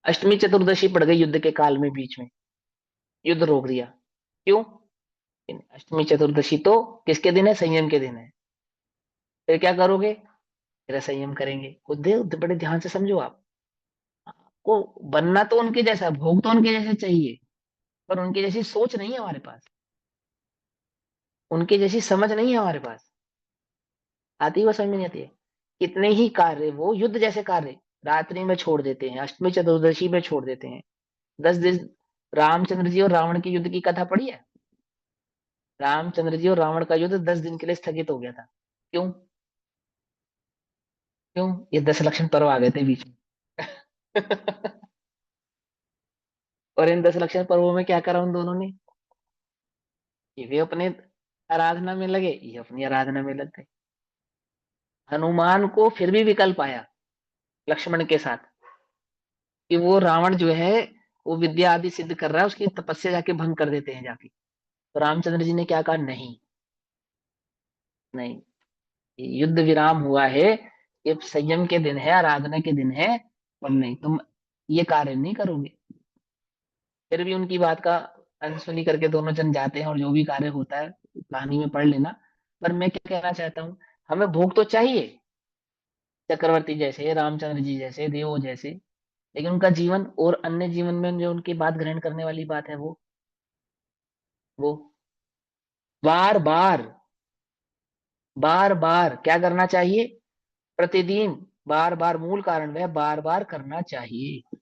अष्टमी चतुर्दशी पड़ गई युद्ध के काल में, बीच में युद्ध रोक दिया। क्यों? अष्टमी चतुर्दशी तो किसके दिन है, संयम के दिन है। फिर क्या करोगे, फिर संयम करेंगे। बड़े ध्यान से समझो आप। को बनना तो उनके जैसा, भोग तो उनके जैसे चाहिए, पर उनकी जैसी सोच नहीं है हमारे पास, उनकी जैसी समझ नहीं है हमारे पास। आती है वो, समझ में नहीं आती है? कितने ही कार्य वो युद्ध जैसे कार्य रात्रि में छोड़ देते हैं, अष्टमी चतुर्दशी में छोड़ देते हैं। 10 दिन रामचंद्र जी और रावण की युद्ध की कथा पढ़ी है? रामचंद्र जी और रावण का युद्ध 10 दिन के लिए स्थगित हो गया था। क्यों? क्यों? ये 10 लक्षण पर्व आ गए थे बीच में। और इन 10 लक्षण पर्वों में क्या करा उन दोनों ने, कि वे अपने आराधना में लगे, ये अपनी आराधना में लग गए। हनुमान को फिर भी विकल्प आया लक्ष्मण के साथ, कि वो रावण जो है वो विद्या आदि सिद्ध कर रहा है, उसकी तपस्या जाके भंग कर देते हैं जाके। तो रामचंद्र जी ने क्या कहा, नहीं नहीं, ये युद्ध विराम हुआ है, ये संयम के दिन है, आराधना के दिन है, और नहीं, तुम ये कार्य नहीं करोगे। फिर भी उनकी बात का अनसुनी करके दोनों जन जाते हैं, और जो भी कार्य होता है कहानी में पढ़ लेना। पर मैं क्या कहना चाहता हूँ, हमें भोग तो चाहिए, चक्रवर्ती जैसे, रामचंद्र जी जैसे, देवों जैसे, लेकिन उनका जीवन और अन्य जीवन में जो उनकी बात ग्रहण करने वाली बात है, वो बार बार बार बार क्या करना चाहिए, प्रतिदिन बार बार, मूल कारण वह बार बार करना चाहिए।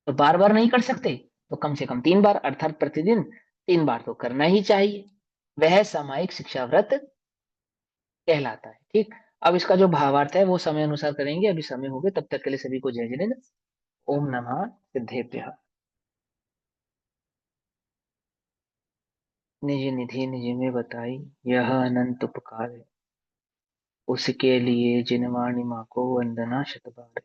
तो बार बार नहीं कर सकते, तो कम से कम 3 बार, अर्थात प्रतिदिन 3 बार तो करना ही चाहिए। वह सामायिक शिक्षा व्रत कहलाता है। ठीक, अब इसका जो भावार्थ है वो समय अनुसार करेंगे, अभी समय हो गया, तब तक के लिए सभी को जय जिनेन्द्र। ओम नमः सिद्धेभ्यः। निज निधि निज में बताई, यह अनंत उपकार है, उसके लिए जिनवाणी माँ को वंदना शतबार।